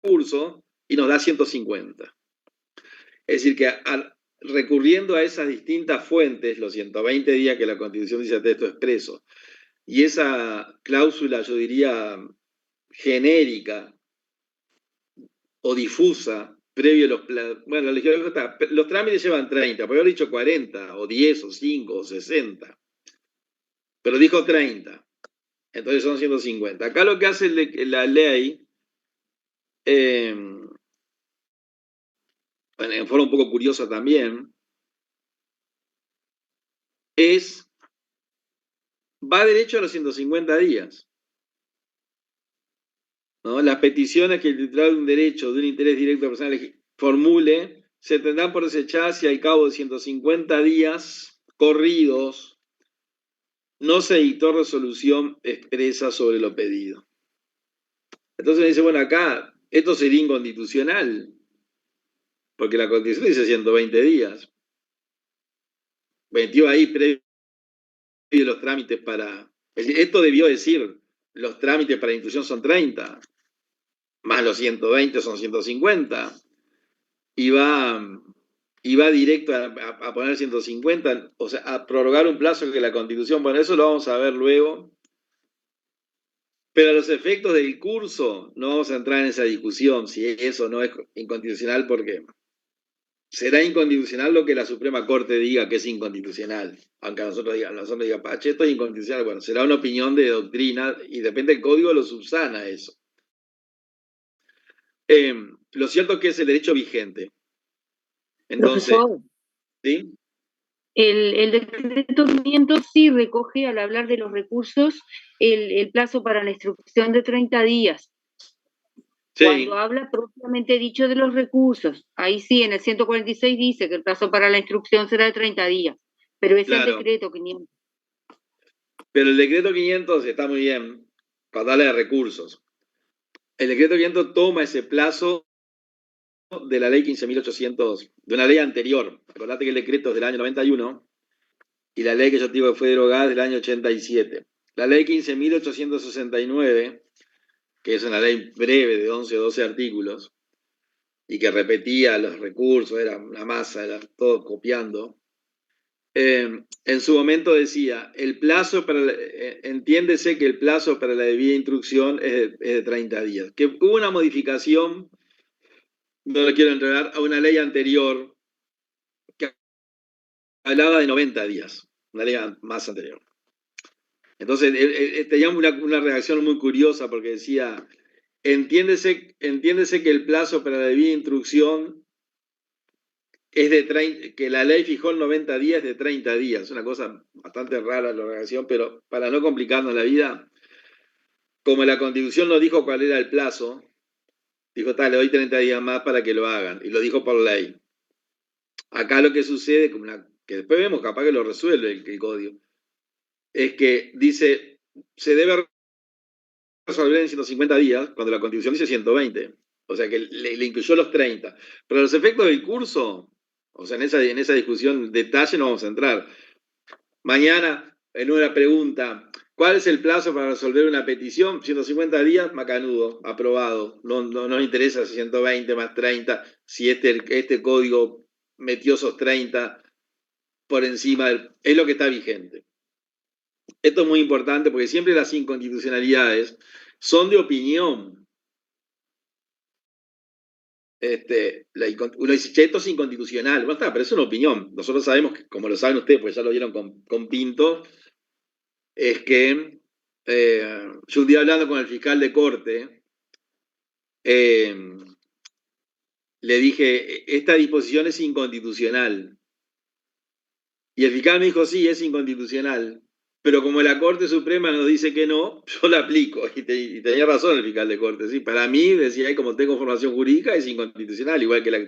recurso, y nos da 150. Es decir, que recurriendo a esas distintas fuentes, los 120 días que la Constitución dice de texto expreso, y esa cláusula, yo diría, genérica o difusa, previo a bueno, los trámites llevan 30, podría haber dicho 40, o 10, o 5, o 60, pero dijo 30, entonces son 150. Acá lo que hace la ley, en forma un poco curiosa también, va derecho a los 150 días. ¿No? Las peticiones que el titular de un derecho o de un interés directo personal formule se tendrán por desechadas si al cabo de 150 días corridos no se dictó resolución expresa sobre lo pedido. Entonces dice, bueno, acá esto sería inconstitucional, porque la Constitución dice 120 días. Metió ahí previo los trámites para... Es decir, esto debió decir, los trámites para instrucción son 30. más los 120 son 150, y va directo a poner 150, o sea, a prorrogar un plazo que la Constitución, bueno, eso lo vamos a ver luego, pero a los efectos del curso no vamos a entrar en esa discusión si eso no es inconstitucional, porque será inconstitucional lo que la Suprema Corte diga que es inconstitucional, aunque a nosotros diga, Pache, esto es inconstitucional, bueno, será una opinión de doctrina y depende del código lo subsana eso. Lo cierto es que es el derecho vigente. Entonces, Profesor, ¿sí? el decreto 500 sí recoge, al hablar de los recursos, el plazo para la instrucción de 30 días. Cuando Sí, habla propiamente dicho de los recursos, ahí sí, en el 146 dice que el plazo para la instrucción será de 30 días, pero es el claro. decreto 500. Pero el decreto 500 está muy bien cuando habla de recursos. El decreto 500 toma ese plazo de la ley 15.800, de una ley anterior. Acordate que el decreto es del año 91 y la ley que yo te digo que fue derogada es del año 87. La ley 15.869, que es una ley breve de 11 o 12 artículos y que repetía los recursos, era una masa, era todo copiando. En su momento decía, entiéndese que el plazo para la debida instrucción es de 30 días. Que hubo una modificación, no lo quiero entregar, a una ley anterior que hablaba de 90 días, una ley más anterior. Entonces, teníamos una redacción muy curiosa porque decía, entiéndese que el plazo para la debida instrucción es de 30, que la ley fijó en 90 días de 30 días. Una cosa bastante rara la redacción, pero para no complicarnos la vida, como la Constitución no dijo cuál era el plazo, dijo, le doy 30 días más para que lo hagan, y lo dijo por ley. Acá lo que sucede, que después vemos capaz que lo resuelve el código, es que dice, se debe resolver en 150 días, cuando la Constitución dice 120. O sea que le incluyó los 30. Pero los efectos del curso, o sea, en esa discusión detalle no vamos a entrar. Mañana, en una pregunta, ¿cuál es el plazo para resolver una petición? 150 días, macanudo, aprobado. No nos interesa 120 más 30, si este código metió esos 30 por encima es lo que está vigente. Esto es muy importante porque siempre las inconstitucionalidades son de opinión. Uno dice, esto es inconstitucional. Bueno, está, pero es una opinión. Nosotros sabemos que, como lo saben ustedes, porque ya lo vieron con Pinto, es que yo un día hablando con el fiscal de corte, le dije, esta disposición es inconstitucional. Y el fiscal me dijo, sí, es inconstitucional. Pero como la Corte Suprema nos dice que no, yo la aplico. Y tenía razón el fiscal de corte. ¿Sí? Para mí, decía, como tengo formación jurídica, es inconstitucional, igual que la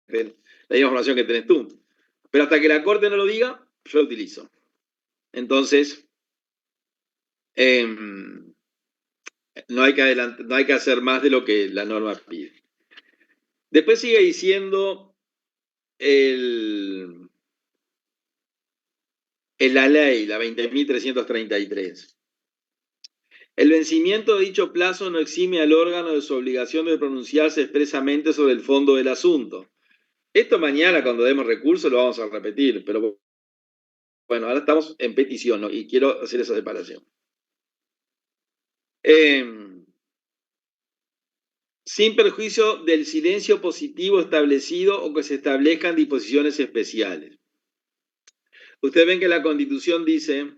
misma formación que tenés tú. Pero hasta que la Corte no lo diga, yo lo utilizo. Entonces, no hay que hacer más de lo que la norma pide. Después sigue diciendo la ley, la 20.333. El vencimiento de dicho plazo no exime al órgano de su obligación de pronunciarse expresamente sobre el fondo del asunto. Esto mañana, cuando demos recursos, lo vamos a repetir, pero bueno, ahora estamos en petición, ¿no? Y quiero hacer esa separación. Sin perjuicio del silencio positivo establecido o que se establezcan disposiciones especiales. Ustedes ven que la Constitución dice,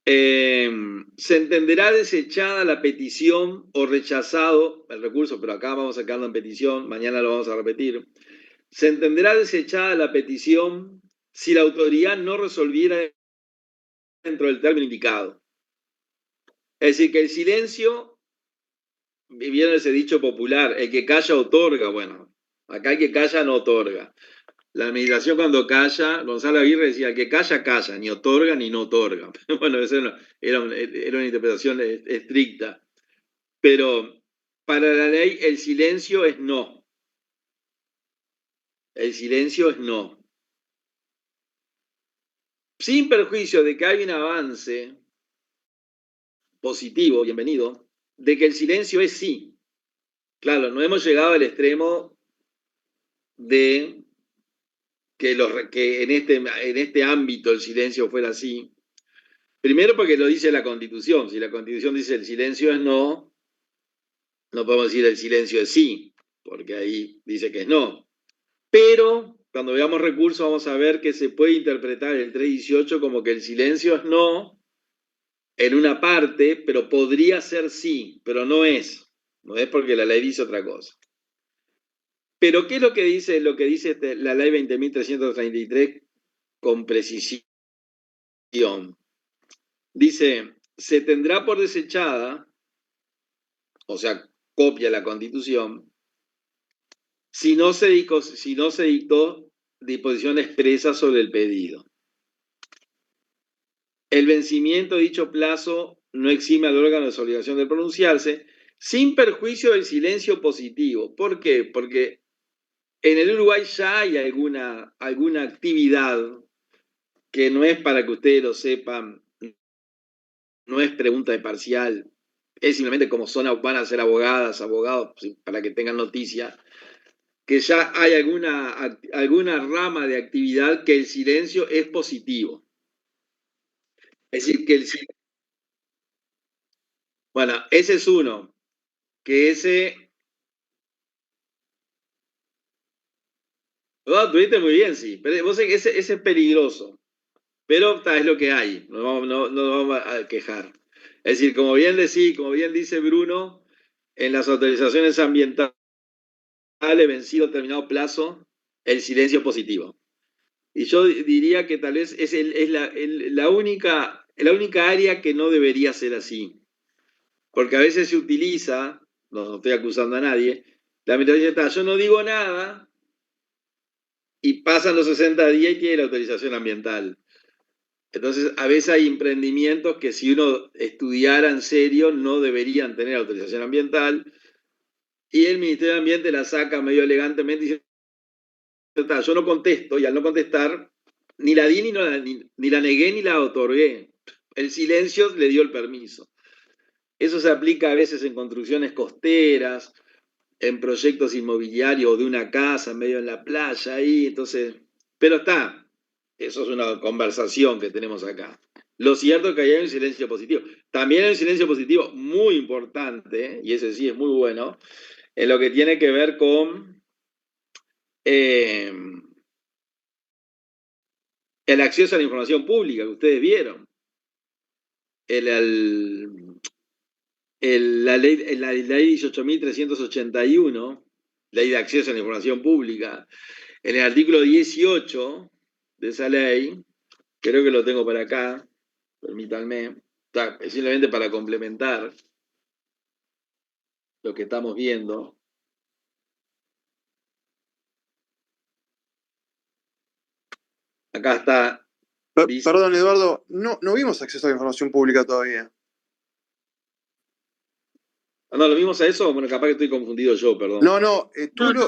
se entenderá desechada la petición o rechazado el recurso, pero acá vamos sacando en petición, mañana lo vamos a repetir. Se entenderá desechada la petición si la autoridad no resolviera dentro del término indicado. Es decir, que el silencio, vieron ese dicho popular, el que calla otorga. Bueno, acá el que calla no otorga. La administración cuando calla, Gonzalo Aguirre decía, el que calla, calla, ni otorga ni no otorga. Bueno, esa era una interpretación estricta. Pero para la ley el silencio es no. El silencio es no. Sin perjuicio de que hay un avance positivo, bienvenido, de que el silencio es sí. Claro, no hemos llegado al extremo de que en este ámbito el silencio fuera así. Primero porque lo dice la Constitución. Si la Constitución dice el silencio es no, no podemos decir el silencio es sí, porque ahí dice que es no. Pero cuando veamos recursos vamos a ver que se puede interpretar el 318 como que el silencio es no en una parte, pero podría ser sí, pero no es. No es porque la ley dice otra cosa. Pero ¿qué es lo que dice la ley 20.333 con precisión? Dice, se tendrá por desechada, o sea, copia la Constitución, si no se dictó disposición expresa sobre el pedido. El vencimiento de dicho plazo no exime al órgano de su obligación de pronunciarse, sin perjuicio del silencio positivo. ¿Por qué? Porque en el Uruguay ya hay alguna actividad que no es para que ustedes lo sepan, no es pregunta de parcial, es simplemente como van a ser abogados, para que tengan noticia, que ya hay alguna rama de actividad que el silencio es positivo. Es decir, que bueno, ese es uno, que ese... Oh, tuviste muy bien, sí, pero vos sabés que ese es peligroso, pero es lo que hay, no nos vamos a quejar. Es decir, como bien dice Bruno, en las autorizaciones ambientales vencido determinado plazo, el silencio positivo. Y yo diría que tal vez es la única área que no debería ser así. Porque a veces se utiliza, no estoy acusando a nadie, la metodología está, yo no digo nada y pasan los 60 días y tiene la autorización ambiental. Entonces, a veces hay emprendimientos que si uno estudiara en serio no deberían tener autorización ambiental y el Ministerio de Ambiente la saca medio elegantemente y dice, yo no contesto, y al no contestar, ni la di, ni la negué, ni la otorgué. El silencio le dio el permiso. Eso se aplica a veces en construcciones costeras, en proyectos inmobiliarios de una casa medio en la playa, ahí, entonces, pero está, eso es una conversación que tenemos acá. Lo cierto es que hay un silencio positivo. También hay un silencio positivo muy importante, y ese sí es muy bueno, en lo que tiene que ver con el acceso a la información pública que ustedes vieron. La ley 18.381, ley de acceso a la información pública, en el artículo 18 de esa ley, creo que lo tengo para acá, permítanme, simplemente para complementar lo que estamos viendo. Acá está. Perdón, Eduardo, no vimos acceso a la información pública todavía. No, ¿lo vimos a eso? Bueno, capaz que estoy confundido yo, perdón. No, tú lo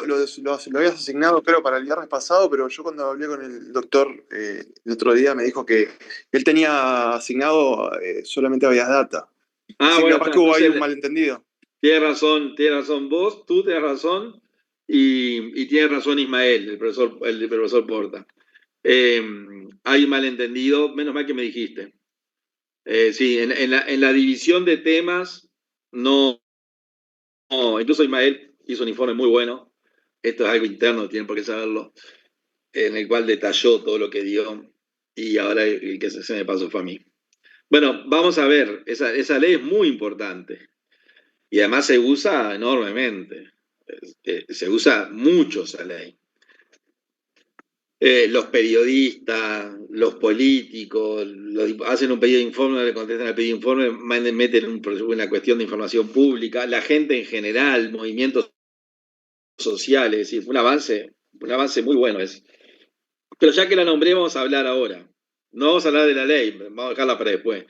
habías asignado, creo, para el viernes pasado, pero yo cuando hablé con el doctor el otro día me dijo que él tenía asignado solamente Avias Data. Así bueno, capaz que hubo ahí un malentendido. Tienes razón vos, tú tienes razón, y tiene razón Ismael, el profesor Porta. Hay un malentendido, menos mal que me dijiste. Sí, en la división de temas, no, incluso Ismael hizo un informe muy bueno, esto es algo interno, tienen por qué saberlo, en el cual detalló todo lo que dio, y ahora el que se me pasó fue a mí. Bueno, vamos a ver, esa ley es muy importante, y además se usa enormemente, se usa mucho esa ley. Los periodistas, los políticos, hacen un pedido de informe, no le contestan al pedido de informe, meten una cuestión de información pública, la gente en general, movimientos sociales, es decir, fue un avance muy bueno ese. Pero ya que la nombré, vamos a hablar ahora. No vamos a hablar de la ley, vamos a dejarla para después.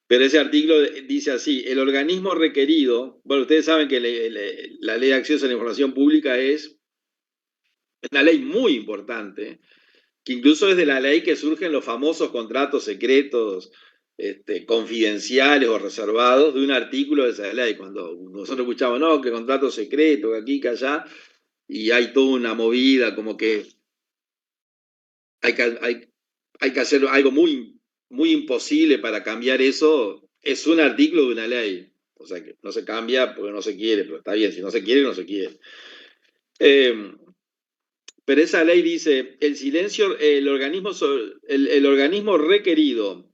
Pero ese artículo dice así, el organismo requerido, bueno, ustedes saben que la ley de acceso a la información pública es una ley muy importante, que incluso es de la ley que surgen los famosos contratos secretos confidenciales o reservados de un artículo de esa ley. Cuando nosotros escuchamos, no, que contrato secreto, que aquí, que allá, y hay toda una movida, como que hay que hacer algo muy, muy imposible para cambiar eso. Es un artículo de una ley. O sea, que no se cambia porque no se quiere, pero está bien, si no se quiere, no se quiere. Pero esa ley dice, el silencio, el organismo requerido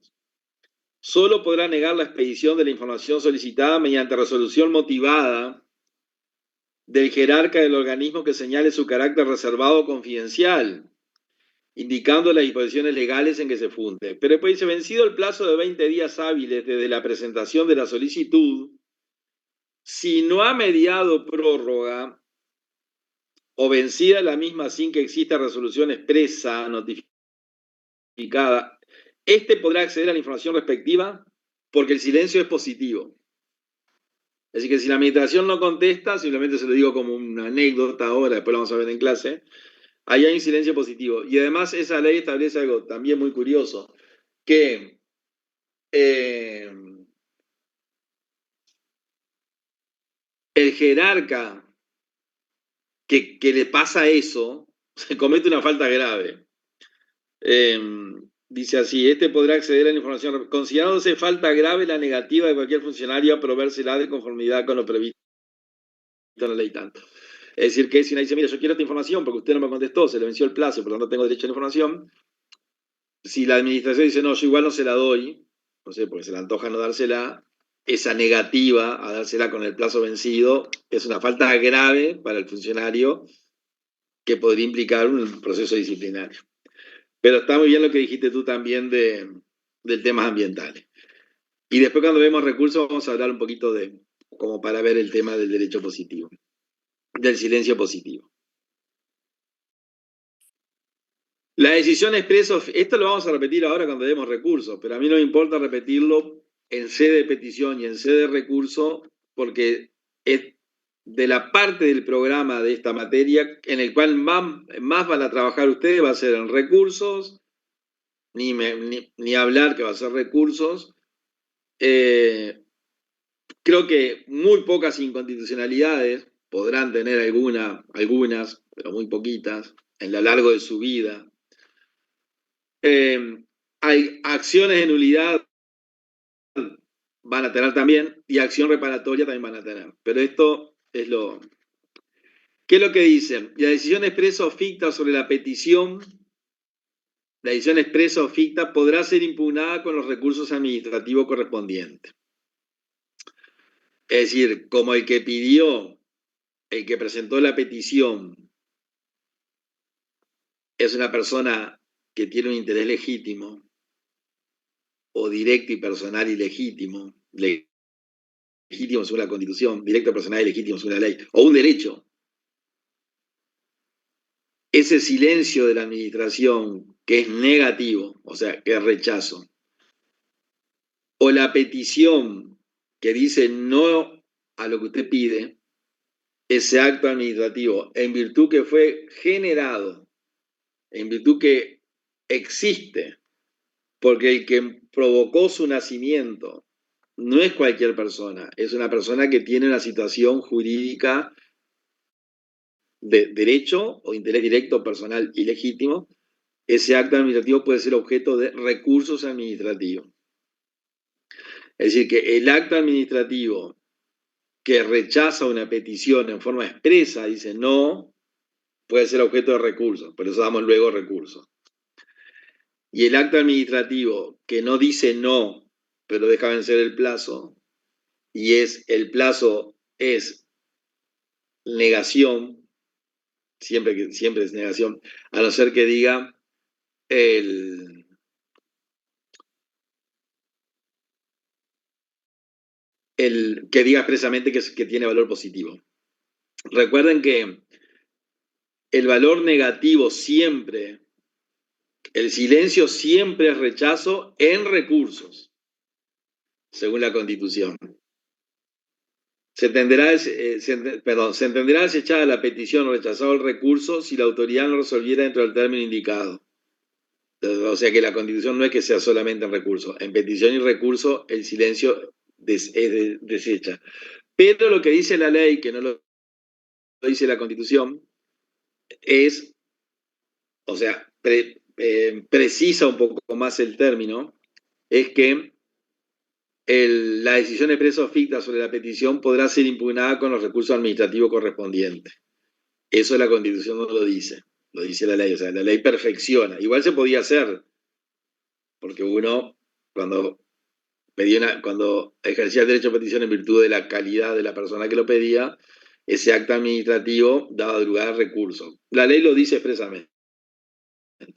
solo podrá negar la expedición de la información solicitada mediante resolución motivada del jerarca del organismo que señale su carácter reservado o confidencial, indicando las disposiciones legales en que se funde. Pero después dice, vencido el plazo de 20 días hábiles desde la presentación de la solicitud, si no ha mediado prórroga o vencida la misma sin que exista resolución expresa notificada, podrá acceder a la información respectiva porque el silencio es positivo. Así que si la administración no contesta, simplemente se lo digo como una anécdota ahora, después lo vamos a ver en clase, ahí hay un silencio positivo. Y además esa ley establece algo también muy curioso, que el jerarca que le pasa eso, se comete una falta grave. Dice así, podrá acceder a la información, considerándose falta grave la negativa de cualquier funcionario a proveérsela de conformidad con lo previsto en la ley tanto. Es decir, que si una dice, mira, yo quiero esta información porque usted no me contestó, se le venció el plazo, por lo tanto tengo derecho a la información, si la administración dice, no, yo igual no se la doy, no sé, porque se le antoja no dársela, esa negativa a dársela con el plazo vencido es una falta grave para el funcionario que podría implicar un proceso disciplinario. Pero está muy bien lo que dijiste tú también del temas ambientales. Y después cuando vemos recursos vamos a hablar un poquito como para ver el tema del derecho positivo, del silencio positivo. La decisión expresa, esto lo vamos a repetir ahora cuando demos recursos, pero a mí no me importa repetirlo en sede de petición y en sede de recurso, porque es de la parte del programa de esta materia en el cual más van a trabajar ustedes, va a ser en recursos, ni hablar que va a ser recursos. Creo que muy pocas inconstitucionalidades, podrán tener algunas, pero muy poquitas, en lo largo de su vida. Hay acciones de nulidad, van a tener también, y acción reparatoria también van a tener. Pero esto es ¿qué es lo que dicen? La decisión expresa o ficta sobre la petición, la decisión expresa o ficta podrá ser impugnada con los recursos administrativos correspondientes. Es decir, como el que presentó la petición, es una persona que tiene un interés legítimo, o directo y personal y legítimo según la Constitución, directo, personal y legítimo según la ley, o un derecho. Ese silencio de la administración que es negativo, o sea, que es rechazo, o la petición que dice no a lo que usted pide, ese acto administrativo, en virtud que fue generado, en virtud que existe, porque el que provocó su nacimiento no es cualquier persona, es una persona que tiene una situación jurídica de derecho o interés directo, personal y legítimo. Ese acto administrativo puede ser objeto de recursos administrativos. Es decir, que el acto administrativo que rechaza una petición en forma expresa, dice no, puede ser objeto de recursos, por eso damos luego recursos. Y el acto administrativo que no dice no, pero deja vencer el plazo, y el plazo es negación, siempre es negación, a no ser que diga que diga expresamente que tiene valor positivo. Recuerden que el valor negativo siempre, el silencio siempre es rechazo en recursos, según la Constitución. Se entenderá desechada la petición o rechazado el recurso si la autoridad no resolviera dentro del término indicado. O sea que la Constitución no es que sea solamente en recurso. En petición y recurso el silencio es desecha. Pero lo que dice la ley, que no lo dice la Constitución, es, o sea, precisa un poco más el término, es que la decisión expresa o ficta sobre la petición podrá ser impugnada con los recursos administrativos correspondientes. Eso la Constitución no lo dice la ley, o sea, la ley perfecciona. Igual se podía hacer, porque uno, cuando ejercía el derecho a petición en virtud de la calidad de la persona que lo pedía, ese acta administrativo daba lugar a recursos. La ley lo dice expresamente. Es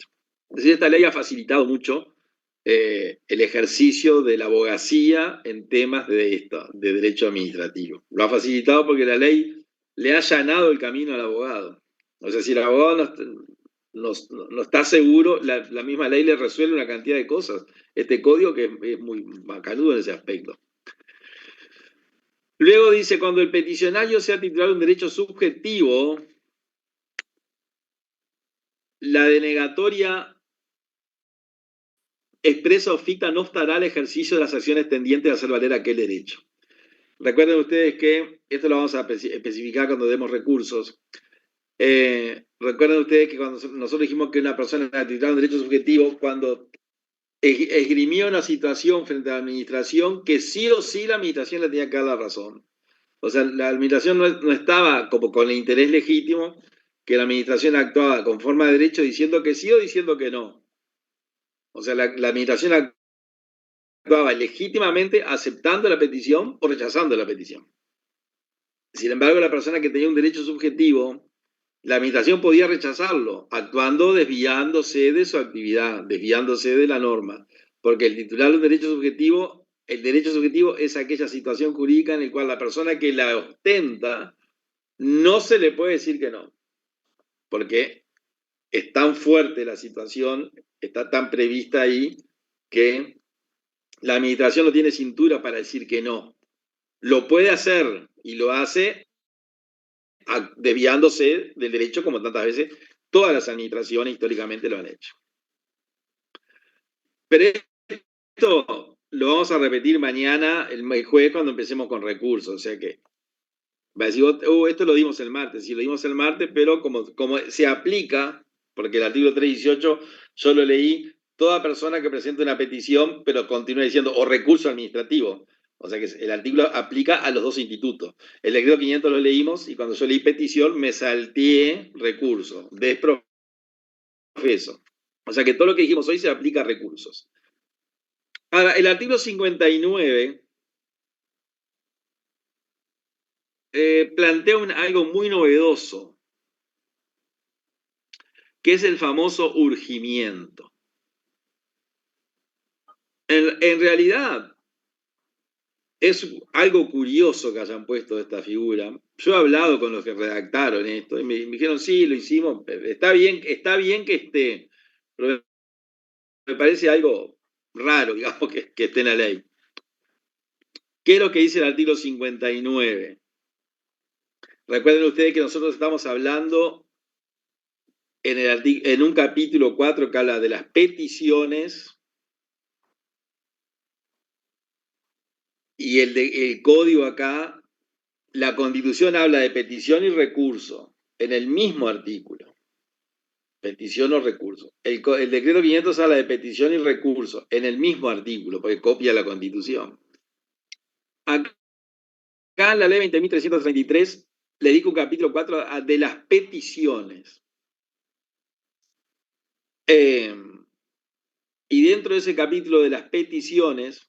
decir, esta ley ha facilitado mucho el ejercicio de la abogacía en temas de derecho administrativo. Lo ha facilitado porque la ley le ha allanado el camino al abogado. O sea, si el abogado no está seguro, la misma ley le resuelve una cantidad de cosas. Este código que es muy macanudo en ese aspecto. Luego dice, cuando el peticionario sea titular de un derecho subjetivo, la denegatoria expresa o ficta no obstará al ejercicio de las acciones tendientes a hacer valer aquel derecho. Recuerden ustedes que, esto lo vamos a especificar cuando demos recursos, recuerden ustedes que cuando nosotros dijimos que una persona era titular de un derecho subjetivo, cuando esgrimió una situación frente a la administración, que sí o sí la administración le tenía que dar la razón. O sea, la administración no estaba como con el interés legítimo, que la administración actuaba con forma de derecho diciendo que sí o diciendo que no. O sea, la administración actuaba legítimamente aceptando la petición o rechazando la petición. Sin embargo, la persona que tenía un derecho subjetivo, la administración podía rechazarlo, actuando desviándose de su actividad, desviándose de la norma, porque el titular de un derecho subjetivo, el derecho subjetivo es aquella situación jurídica en la cual la persona que la ostenta no se le puede decir que no, porque es tan fuerte la situación, está tan prevista ahí, que la administración no tiene cintura para decir que no. Lo puede hacer y lo hace desviándose del derecho, como tantas veces todas las administraciones históricamente lo han hecho. Pero esto lo vamos a repetir mañana, el jueves, cuando empecemos con recursos. O sea que va a decir, esto lo dimos el martes. Sí, lo dimos el martes, pero como se aplica, porque el artículo 318 yo lo leí, toda persona que presente una petición, pero continúa diciendo, o recurso administrativo. O sea que el artículo aplica a los dos institutos. El decreto 500 lo leímos y cuando yo leí petición me salteé recurso, desprofeso. O sea que todo lo que dijimos hoy se aplica a recursos. Ahora, el artículo 59 plantea algo muy novedoso, que es el famoso urgimiento. En realidad, es algo curioso que hayan puesto esta figura. Yo he hablado con los que redactaron esto y me dijeron, sí, lo hicimos, está bien que esté, pero me parece algo raro, digamos, que esté en la ley. ¿Qué es lo que dice el artículo 59? Recuerden ustedes que nosotros estamos hablando en un capítulo 4 que habla de las peticiones. Y el código acá, la Constitución habla de petición y recurso en el mismo artículo. Petición o recurso. El decreto 500 habla de petición y recurso en el mismo artículo, porque copia la Constitución. Acá en la ley 20.333 le dedica un capítulo 4 de las peticiones. Y dentro de ese capítulo de las peticiones,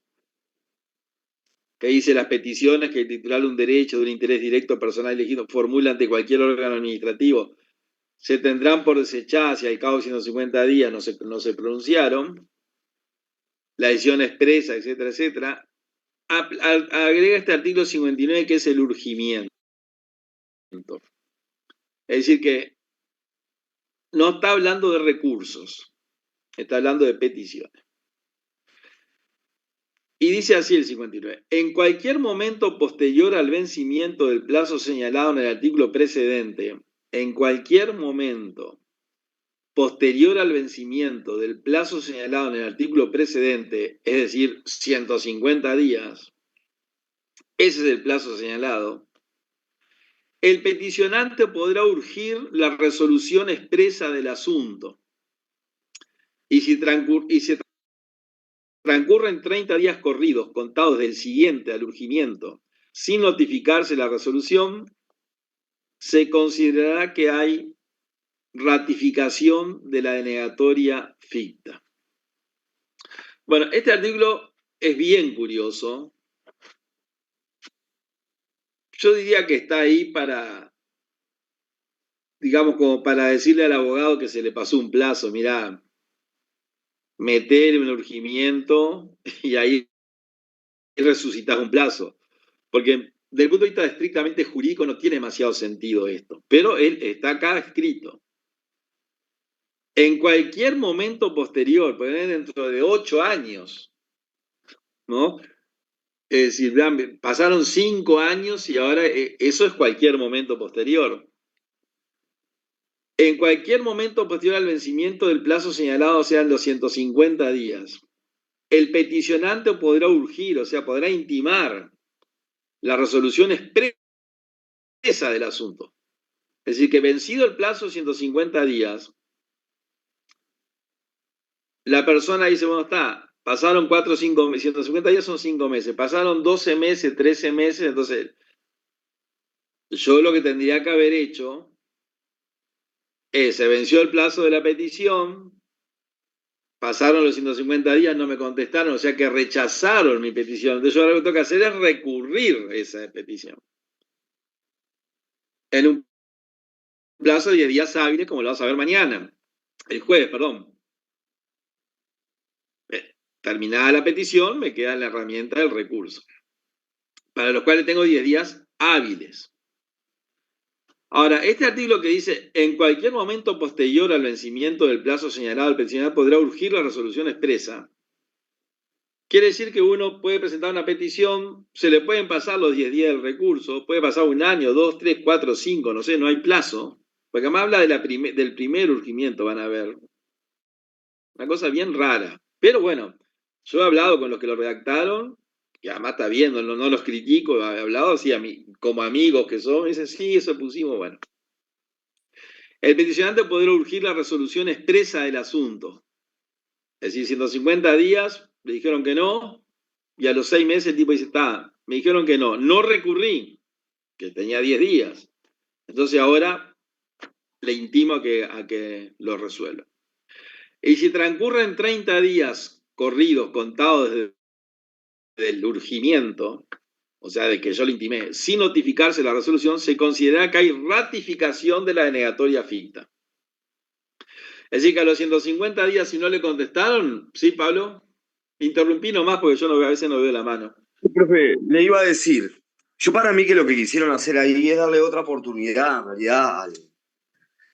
que dice las peticiones que el titular de un derecho, de un interés directo personal elegido, formula ante cualquier órgano administrativo, se tendrán por desechadas si al cabo de 150 días no se pronunciaron, la decisión expresa, etcétera, etcétera. Agrega este artículo 59 que es el urgimiento. Es decir que no está hablando de recursos, está hablando de peticiones. Y dice así el 59. En cualquier momento posterior al vencimiento del plazo señalado en el artículo precedente, en cualquier momento posterior al vencimiento del plazo señalado en el artículo precedente, es decir, 150 días, ese es el plazo señalado, el peticionante podrá urgir la resolución expresa del asunto. Y si transcurren 30 días corridos contados del siguiente al urgimiento, sin notificarse la resolución, se considerará que hay ratificación de la denegatoria ficta. Bueno, este artículo es bien curioso. Yo diría que está ahí para, digamos, como para decirle al abogado que se le pasó un plazo, mirá, meter un urgimiento y ahí resucitar un plazo. Porque desde el punto de vista estrictamente jurídico no tiene demasiado sentido esto, pero él está acá escrito. En cualquier momento posterior, puede ser dentro de 8 años, ¿no? Es decir, pasaron 5 años y ahora eso es cualquier momento posterior. En cualquier momento posterior al vencimiento del plazo señalado, o sea, en los 150 días, el peticionante podrá urgir, o sea, podrá intimar la resolución expresa del asunto. Es decir, que vencido el plazo de 150 días, la persona dice, bueno, está, pasaron 4 o 5 meses, 150 días son 5 meses, pasaron 12 meses, 13 meses, entonces yo lo que tendría que haber hecho es, se venció el plazo de la petición, pasaron los 150 días, no me contestaron, o sea que rechazaron mi petición, entonces yo lo que tengo que hacer es recurrir esa petición. En un plazo de 10 días hábiles, como lo vamos a ver mañana, el jueves, perdón. Terminada la petición, me queda la herramienta del recurso, para los cuales tengo 10 días hábiles. Ahora, este artículo que dice, en cualquier momento posterior al vencimiento del plazo señalado, el peticionario podrá urgir la resolución expresa, quiere decir que uno puede presentar una petición, se le pueden pasar los 10 días del recurso, puede pasar 1 año, 2, 3, 4, 5, no sé, no hay plazo, porque además habla de del primer urgimiento, van a ver. Una cosa bien rara. Pero bueno, yo he hablado con los que lo redactaron, y además está bien, no los critico, he hablado así como amigos que son, y dicen, sí, eso pusimos, bueno. El peticionante podrá urgir la resolución expresa del asunto. Es decir, 150 días, le dijeron que no, y a los 6 meses el tipo dice, está, me dijeron que no recurrí, que tenía 10 días. Entonces ahora le intimo a que lo resuelva. Y si transcurren 30 días corridos, contados desde el urgimiento, o sea, de que yo le intimé, sin notificarse la resolución, se considera que hay ratificación de la denegatoria ficta. Es decir, que a los 150 días, si no le contestaron, ¿sí, Pablo? Interrumpí nomás porque yo a veces no veo la mano. Profe, le iba a decir, yo para mí que lo que quisieron hacer ahí es darle otra oportunidad, en realidad,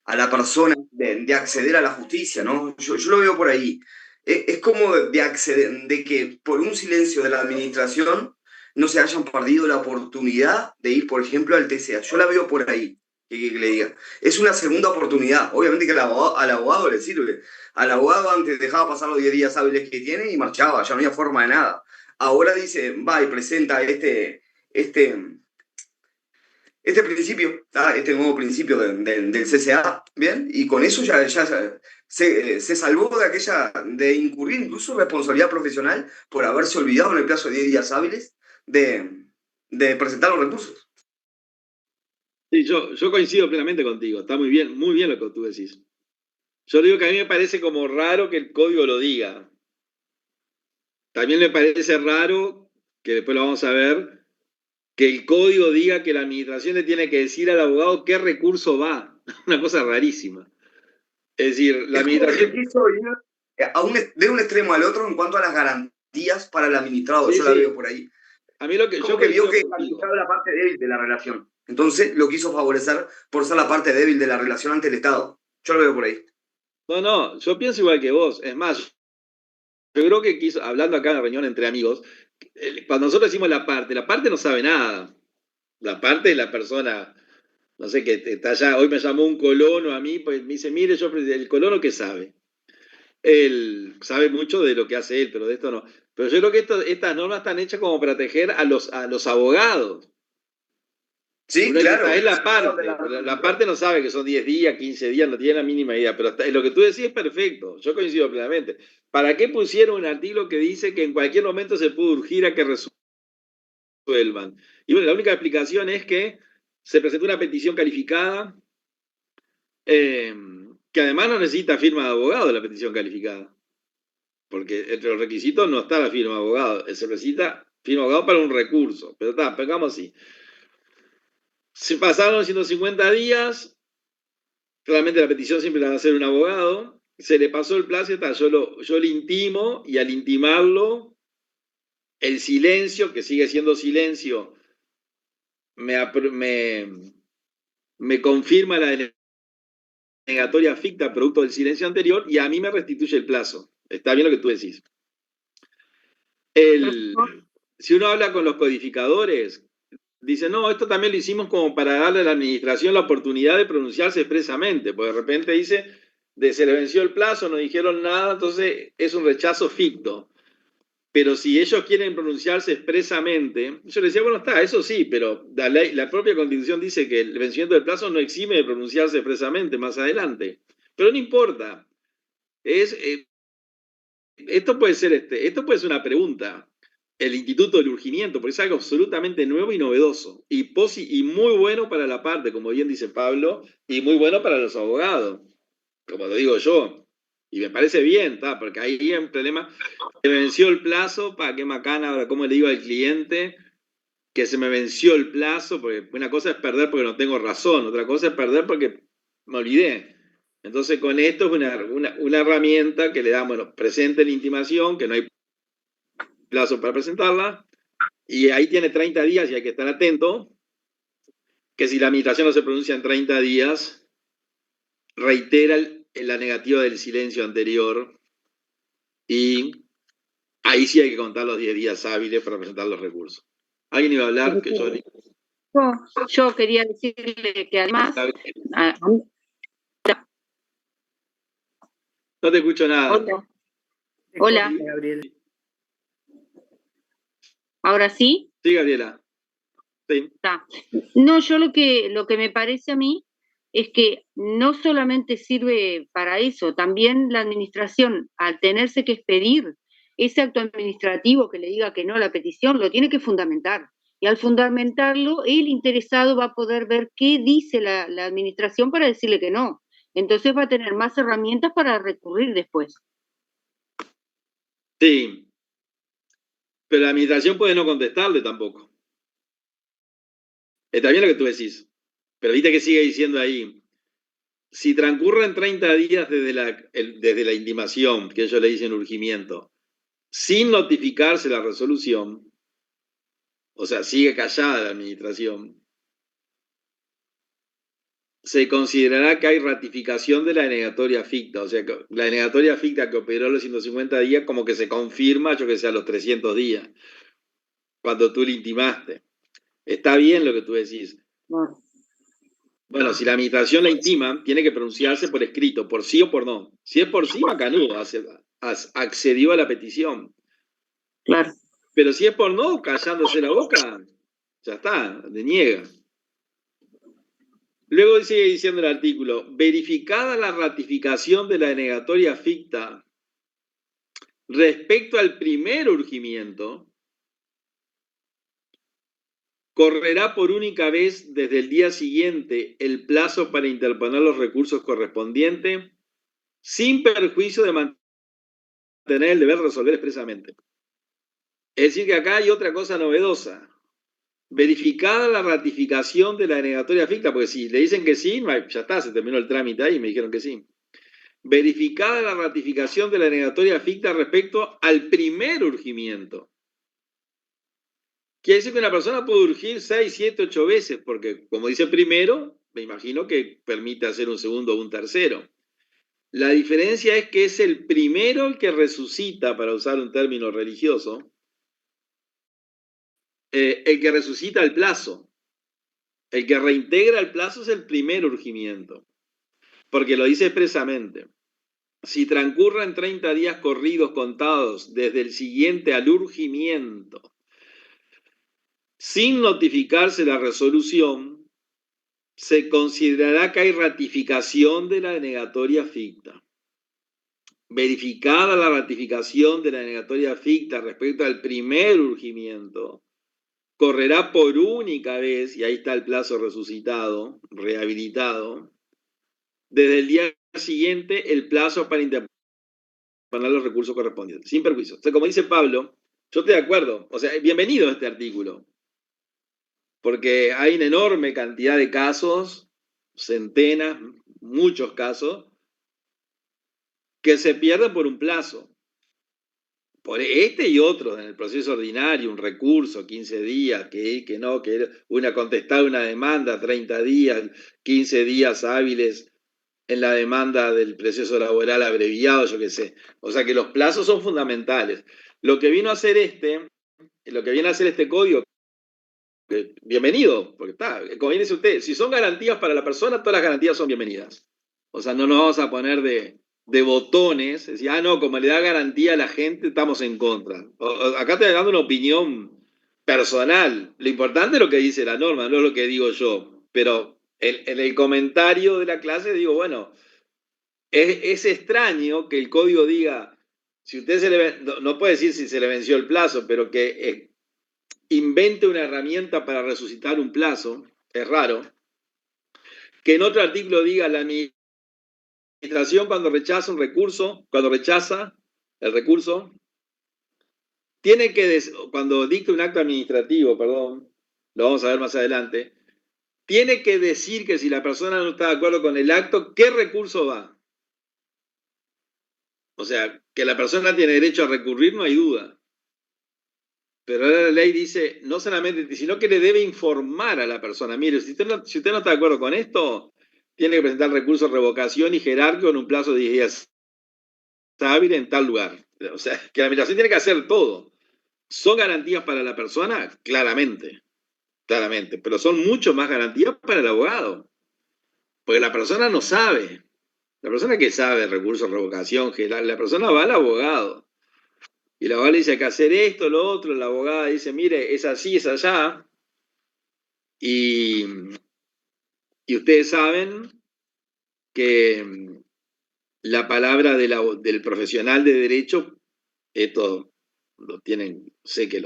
a la persona de acceder a la justicia, ¿no? Yo lo veo por ahí. Es como de acceder, de que por un silencio de la administración no se hayan perdido la oportunidad de ir, por ejemplo, al TCA. Yo la veo por ahí, que le diga. Es una segunda oportunidad. Obviamente que al abogado le sirve. Al abogado antes dejaba pasar los 10 días hábiles que tiene y marchaba, ya no había forma de nada. Ahora dice, va y presenta este principio, este nuevo principio del CCA, ¿bien? Y con eso ya se salvó de incurrir incluso responsabilidad profesional por haberse olvidado en el plazo de 10 días hábiles de presentar los recursos. Sí, yo coincido plenamente contigo, está muy bien lo que tú decís. Yo digo que a mí me parece como raro que el código lo diga. También me parece raro, que después lo vamos a ver, que el código diga que la administración le tiene que decir al abogado qué recurso va. Una cosa rarísima. Es decir, la administración quiso ir de un extremo al otro en cuanto a las garantías para el administrado. Sí, yo la veo por ahí. A mí lo que yo vio que administraba la parte débil de la relación. Entonces lo quiso favorecer por ser la parte débil de la relación ante el Estado. Yo lo veo por ahí. No, yo pienso igual que vos. Es más, yo creo que quiso, hablando acá en la reunión entre amigos, cuando nosotros decimos la parte no sabe nada. La parte es la persona No sé, que está allá, hoy me llamó un colono a mí, pues me dice, mire, yo, el colono, ¿qué sabe? Él sabe mucho de lo que hace él, pero de esto no. Pero yo creo que estas normas están hechas como para proteger a los abogados. Sí, Uno hay que claro. saber la parte. La parte no sabe que son 10 días, 15 días, no tiene la mínima idea. Pero lo que tú decís es perfecto. Yo coincido plenamente. ¿Para qué pusieron un artículo que dice que en cualquier momento se puede urgir a que resuelvan? Y bueno, la única explicación es que se presentó una petición calificada, que además no necesita firma de abogado la petición calificada. Porque entre los requisitos no está la firma de abogado. Se necesita firma de abogado para un recurso. Pero está, pongamos así. Se pasaron 150 días. Claramente la petición siempre la va a hacer un abogado. Se le pasó el plazo y está. Yo le intimo, y al intimarlo, el silencio, que sigue siendo silencio, me confirma la denegatoria ficta producto del silencio anterior, y a mí me restituye el plazo. Está bien lo que tú decís. Si uno habla con los codificadores, dice, no, esto también lo hicimos como para darle a la administración la oportunidad de pronunciarse expresamente, porque de repente dice, se le venció el plazo, no dijeron nada, entonces es un rechazo ficto. Pero si ellos quieren pronunciarse expresamente, yo les decía, bueno, está, eso sí, pero la propia Constitución dice que el vencimiento del plazo no exime de pronunciarse expresamente más adelante. Pero no importa. Esto puede ser una pregunta. El instituto del urgimiento, porque es algo absolutamente nuevo y novedoso, y muy bueno para la parte, como bien dice Pablo, y muy bueno para los abogados, como lo digo yo. Y me parece bien, porque ahí hay un problema. Se me venció el plazo, ¿para qué macana? Ahora, ¿cómo le digo al cliente que se me venció el plazo? Porque una cosa es perder porque no tengo razón, otra cosa es perder porque me olvidé. Entonces, con esto es una herramienta que le da, bueno, presente la intimación, que no hay plazo para presentarla, y ahí tiene 30 días y hay que estar atento, que si la administración no se pronuncia en 30 días, reitera la negativa del silencio anterior, y ahí sí hay que contar los 10 días hábiles para presentar los recursos. ¿Alguien iba a hablar? Que yo quería decirle que además... No te escucho nada. Hola. ¿Ahora sí? Sí, Gabriela. Sí. No, yo lo que me parece a mí es que no solamente sirve para eso, también la administración, al tenerse que expedir ese acto administrativo que le diga que no a la petición, lo tiene que fundamentar. Y al fundamentarlo, el interesado va a poder ver qué dice la administración para decirle que no. Entonces va a tener más herramientas para recurrir después. Sí. Pero la administración puede no contestarle tampoco. Está bien lo que tú decís. Pero viste que sigue diciendo ahí. Si transcurren 30 días desde la intimación, que ellos le dicen urgimiento, sin notificarse la resolución, o sea, sigue callada la administración, se considerará que hay ratificación de la denegatoria ficta. O sea, que la denegatoria ficta que operó los 150 días como que se confirma, yo que sé, a los 300 días, cuando tú le intimaste. Está bien lo que tú decís. Bueno, si la administración la intima, tiene que pronunciarse por escrito, por sí o por no. Si es por sí, macanudo, accedió a la petición. Claro. Pero si es por no, callándose la boca, ya está, deniega. Luego sigue diciendo el artículo, verificada la ratificación de la denegatoria ficta respecto al primer urgimiento, correrá por única vez desde el día siguiente el plazo para interponer los recursos correspondientes, sin perjuicio de mantener el deber de resolver expresamente. Es decir, que acá hay otra cosa novedosa. Verificada la ratificación de la denegatoria ficta, porque si le dicen que sí, ya está, se terminó el trámite ahí y me dijeron que sí. Verificada la ratificación de la denegatoria ficta respecto al primer urgimiento. Quiere decir que una persona puede urgir 6, 7, 8 veces, porque como dice primero, me imagino que permite hacer un segundo o un tercero. La diferencia es que es el primero el que resucita, para usar un término religioso, el que resucita el plazo. El que reintegra el plazo es el primer urgimiento, porque lo dice expresamente. Si transcurren 30 días corridos contados desde el siguiente al urgimiento, sin notificarse la resolución, se considerará que hay ratificación de la denegatoria ficta. Verificada la ratificación de la denegatoria ficta respecto al primer urgimiento, correrá por única vez, y ahí está el plazo resucitado, rehabilitado, desde el día siguiente el plazo para interponer los recursos correspondientes, sin perjuicio. O sea, como dice Pablo, yo estoy de acuerdo, o sea, bienvenido a este artículo, porque hay una enorme cantidad de casos, centenas, muchos casos, que se pierden por un plazo. Por este y otros en el proceso ordinario, un recurso, 15 días, que una contestada una demanda, 30 días, 15 días hábiles en la demanda del proceso laboral abreviado, yo qué sé. O sea que los plazos son fundamentales. Lo que viene a hacer este código, bienvenido, porque está, como bien dice usted, si son garantías para la persona, todas las garantías son bienvenidas. O sea, no nos vamos a poner de botones, decir, no, como le da garantía a la gente, estamos en contra. Acá estoy dando una opinión personal. Lo importante es lo que dice la norma, no es lo que digo yo. Pero en el comentario de la clase digo, bueno, es extraño que el código diga, si usted no puede decir si se le venció el plazo, pero que invente una herramienta para resucitar un plazo, es raro. Que en otro artículo diga la administración cuando rechaza el recurso, tiene que, cuando dicta un acto administrativo, perdón, lo vamos a ver más adelante, tiene que decir que si la persona no está de acuerdo con el acto, ¿qué recurso va? O sea, que la persona tiene derecho a recurrir, no hay duda. Pero ahora la ley dice, no solamente, sino que le debe informar a la persona, mire, si usted no está de acuerdo con esto, tiene que presentar recurso de revocación y jerárquico en un plazo de 10 días hábil en tal lugar. O sea, que la administración tiene que hacer todo. ¿Son garantías para la persona? Claramente, pero son mucho más garantías para el abogado. Porque la persona no sabe. La persona que sabe recurso de revocación, la persona va al abogado. Y el abogado le dice, hay que hacer esto, lo otro. La abogada dice, mire, es así, es allá. Y ustedes saben que la palabra del profesional de derecho, esto lo tienen, sé que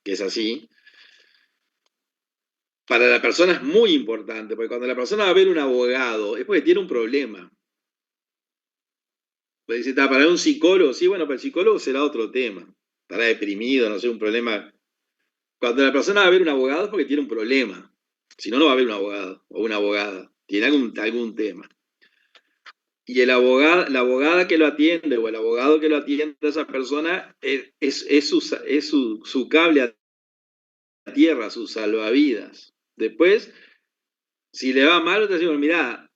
es así, para la persona es muy importante, porque cuando la persona va a ver un abogado, es porque tiene un problema. Puede decir, para un psicólogo, sí, bueno, para el psicólogo será otro tema. Estará deprimido, no sé, un problema. Cuando la persona va a ver un abogado es porque tiene un problema. Si no, no va a ver un abogado o una abogada. Tiene algún tema. Y la abogada que lo atiende o el abogado que lo atiende a esa persona es su cable a tierra, su salvavidas. Después, si le va mal, te decimos, mirá,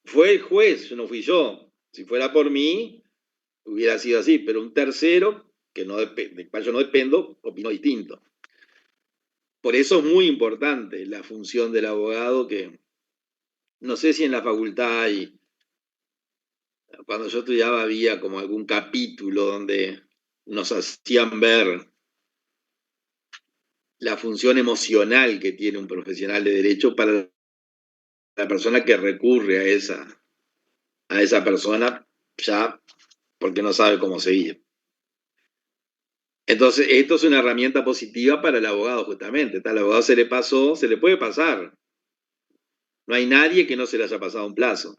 fue el juez, no fui yo. Si fuera por mí, hubiera sido así, pero un tercero, del cual yo no dependo, opinó distinto. Por eso es muy importante la función del abogado, que no sé si en la facultad cuando yo estudiaba había como algún capítulo donde nos hacían ver la función emocional que tiene un profesional de derecho para la persona que recurre a esa persona, ya porque no sabe cómo seguir. Entonces, esto es una herramienta positiva para el abogado, justamente. Al abogado se le puede pasar. No hay nadie que no se le haya pasado un plazo.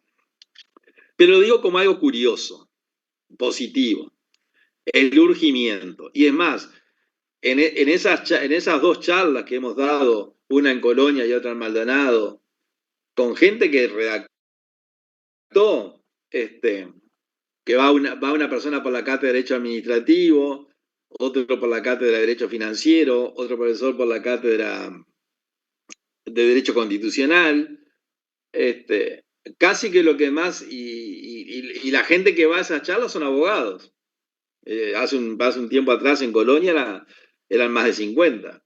Pero lo digo como algo curioso, positivo. El urgimiento. Y es más, en esas dos charlas que hemos dado, una en Colonia y otra en Maldonado, con gente que redactó, que va una persona por la cátedra de Derecho Administrativo, otro por la cátedra de Derecho Financiero, otro profesor por la cátedra de Derecho Constitucional, casi que lo que más, y la gente que va a esas charlas son abogados. Hace un tiempo atrás en Colonia eran más de 50.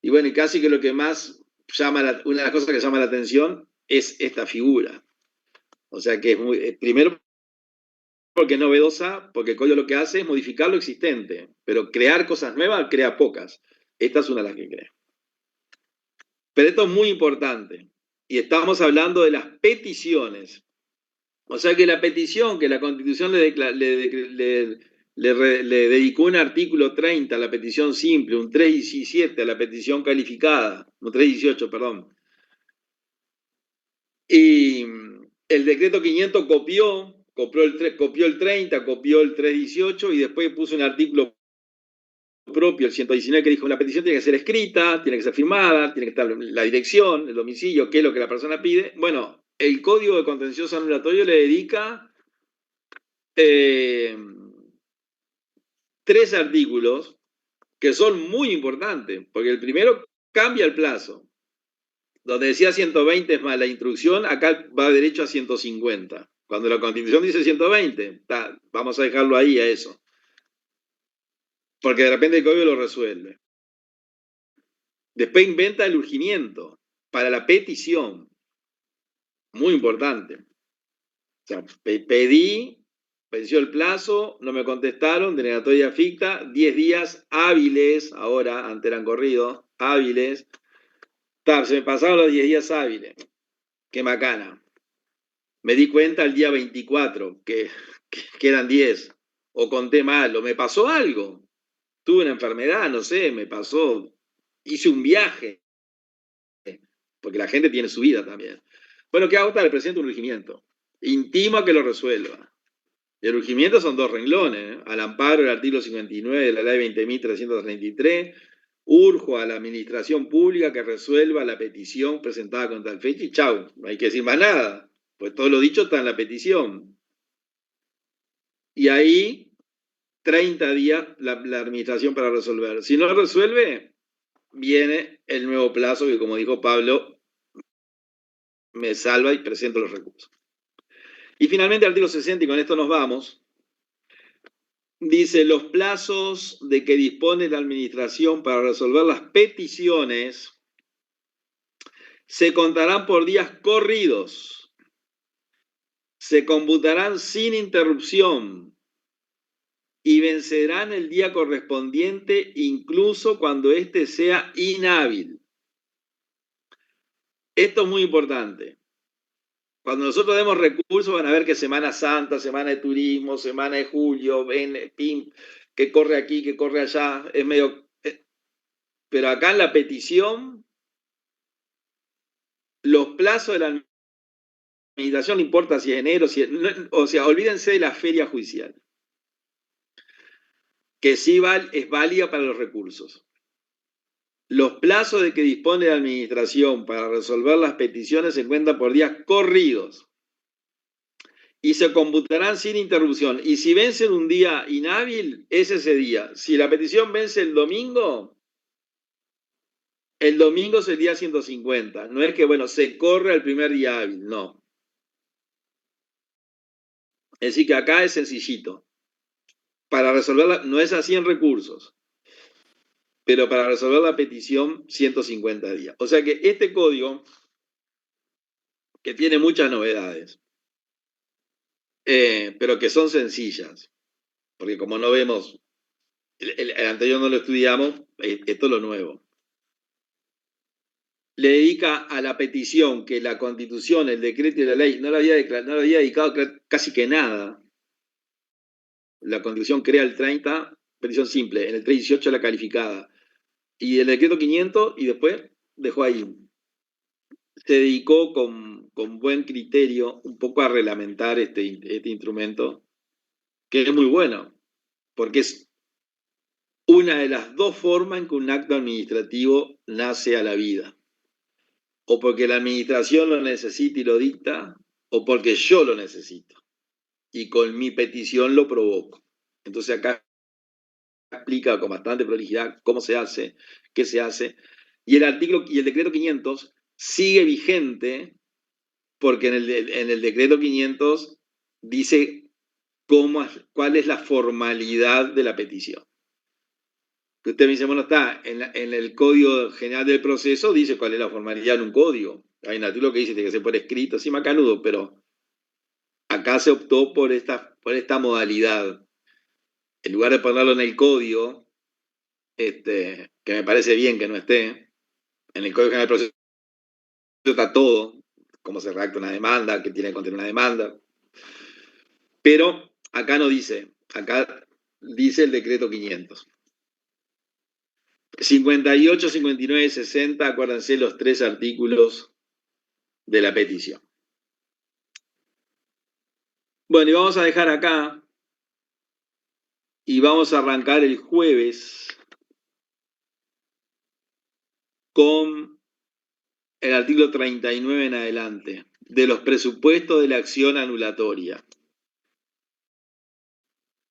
Y bueno, y casi que lo que más una de las cosas que llama la atención es esta figura. O sea que es muy, primero porque es novedosa, porque el código lo que hace es modificar lo existente, pero crear cosas nuevas crea pocas. Esta es una de las que crea. Pero esto es muy importante, y estamos hablando de las peticiones. O sea que la petición que la Constitución le dedicó un artículo 30 a la petición simple, un 317 a la petición calificada, un 318, perdón. Y el decreto 500 copió el 30, copió el 318 y después puso un artículo propio, el 119, que dijo la petición tiene que ser escrita, tiene que ser firmada, tiene que estar la dirección, el domicilio, qué es lo que la persona pide. Bueno, el Código de Contencioso Anulatorio le dedica 3 artículos que son muy importantes, porque el primero cambia el plazo. Donde decía 120 es más la instrucción, acá va derecho a 150. Cuando la Constitución dice 120, vamos a dejarlo ahí a eso. Porque de repente el código lo resuelve. Después inventa el urgimiento para la petición. Muy importante. O sea, pedí, venció el plazo, no me contestaron, denegatoria ficta, 10 días hábiles, ahora, antes eran corridos, hábiles. Se me pasaron los 10 días hábiles. Qué macana. Me di cuenta el día 24 que eran 10. O conté mal, o me pasó algo. Tuve una enfermedad, no sé, me pasó. Hice un viaje. Porque la gente tiene su vida también. Bueno, ¿qué hago? Le presento un urgimiento. Intimo a que lo resuelva. El urgimiento son 2 renglones. Al amparo del artículo 59 de la ley 20.333, urjo a la administración pública que resuelva la petición presentada con tal fecha y chau, no hay que decir más nada, pues todo lo dicho está en la petición. Y ahí 30 días la administración para resolver. Si no resuelve, viene el nuevo plazo que, como dijo Pablo, me salva y presento los recursos. Y finalmente, artículo 60, y con esto nos vamos, dice: los plazos de que dispone la administración para resolver las peticiones se contarán por días corridos, se computarán sin interrupción y vencerán el día correspondiente incluso cuando éste sea inhábil. Esto es muy importante. Cuando nosotros demos recursos van a ver que Semana Santa, Semana de Turismo, Semana de Julio, que corre aquí, que corre allá, es medio... Pero acá en la petición, los plazos de la administración, no importa si es enero, o sea, olvídense de la feria judicial, que sí es válida para los recursos. Los plazos de que dispone la administración para resolver las peticiones se cuentan por días corridos y se computarán sin interrupción. Y si vencen un día inhábil, es ese día. Si la petición vence el domingo es el día 150. No es que, bueno, se corre el primer día hábil, no. Es decir, que acá es sencillito. Para resolverla, no es así en recursos, pero para resolver la petición, 150 días. O sea que este código, que tiene muchas novedades, pero que son sencillas, porque como no vemos, el anterior no lo estudiamos, esto es lo nuevo. Le dedica a la petición que la Constitución, el decreto y la ley no le había dedicado casi que nada. La Constitución crea el 30, petición simple, en el 318 la calificada, y el decreto 500, y después dejó ahí. Se dedicó con buen criterio un poco a reglamentar este instrumento, que es muy bueno, porque es una de las 2 formas en que un acto administrativo nace a la vida. O porque la administración lo necesita y lo dicta, o porque yo lo necesito. Y con mi petición lo provoco. Entonces acá explica con bastante prolijidad cómo se hace, qué se hace. Y el decreto 500 sigue vigente porque en el decreto 500 dice cuál es la formalidad de la petición. Que usted me dice, bueno, está en el Código General del Proceso, dice cuál es la formalidad en un código. Hay un artículo que dice que tiene que ser por escrito, así macanudo, pero acá se optó por esta modalidad. En lugar de ponerlo en el código, que me parece bien que no esté, en el Código General del Proceso está todo, cómo se redacta una demanda, qué tiene que contener una demanda. Pero acá no dice, acá dice el decreto 500. 58, 59 y 60, acuérdense los 3 artículos de la petición. Bueno, y vamos a dejar acá y vamos a arrancar el jueves con el artículo 39 en adelante, de los presupuestos de la acción anulatoria.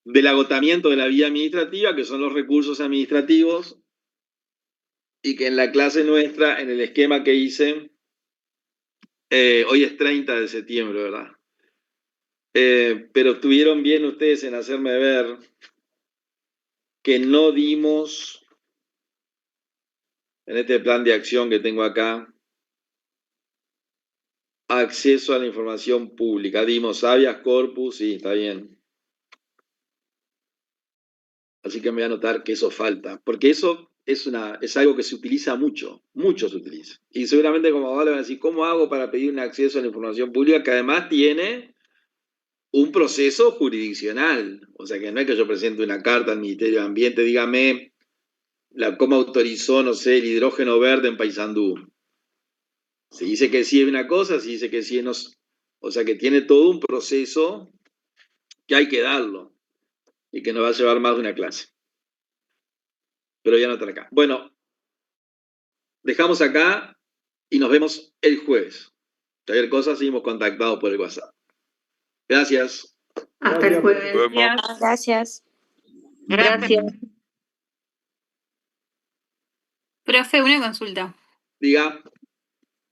Del agotamiento de la vía administrativa, que son los recursos administrativos, y que en la clase nuestra, en el esquema que hice, hoy es 30 de septiembre, ¿verdad? Pero estuvieron bien ustedes en hacerme ver que no dimos, en este plan de acción que tengo acá, acceso a la información pública. Dimos habeas corpus, sí, está bien. Así que me voy a anotar que eso falta, porque eso es algo que se utiliza mucho se utiliza. Y seguramente como abogado le van a decir, ¿cómo hago para pedir un acceso a la información pública que además tiene un proceso jurisdiccional? O sea, que no es que yo presente una carta al Ministerio de Ambiente, dígame cómo autorizó, no sé, el hidrógeno verde en Paysandú. Se dice que sí es una cosa, se dice que sí es no. O sea, que tiene todo un proceso que hay que darlo y que nos va a llevar más de una clase. Pero ya no está acá. Bueno, dejamos acá y nos vemos el jueves. Cualquier cosa seguimos contactados por el WhatsApp. Gracias. Hasta el jueves. Gracias. Gracias. Profe, una consulta. Diga.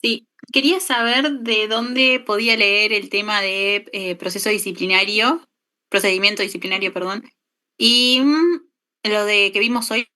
Sí, quería saber de dónde podía leer el tema de procedimiento disciplinario, perdón, y lo de que vimos hoy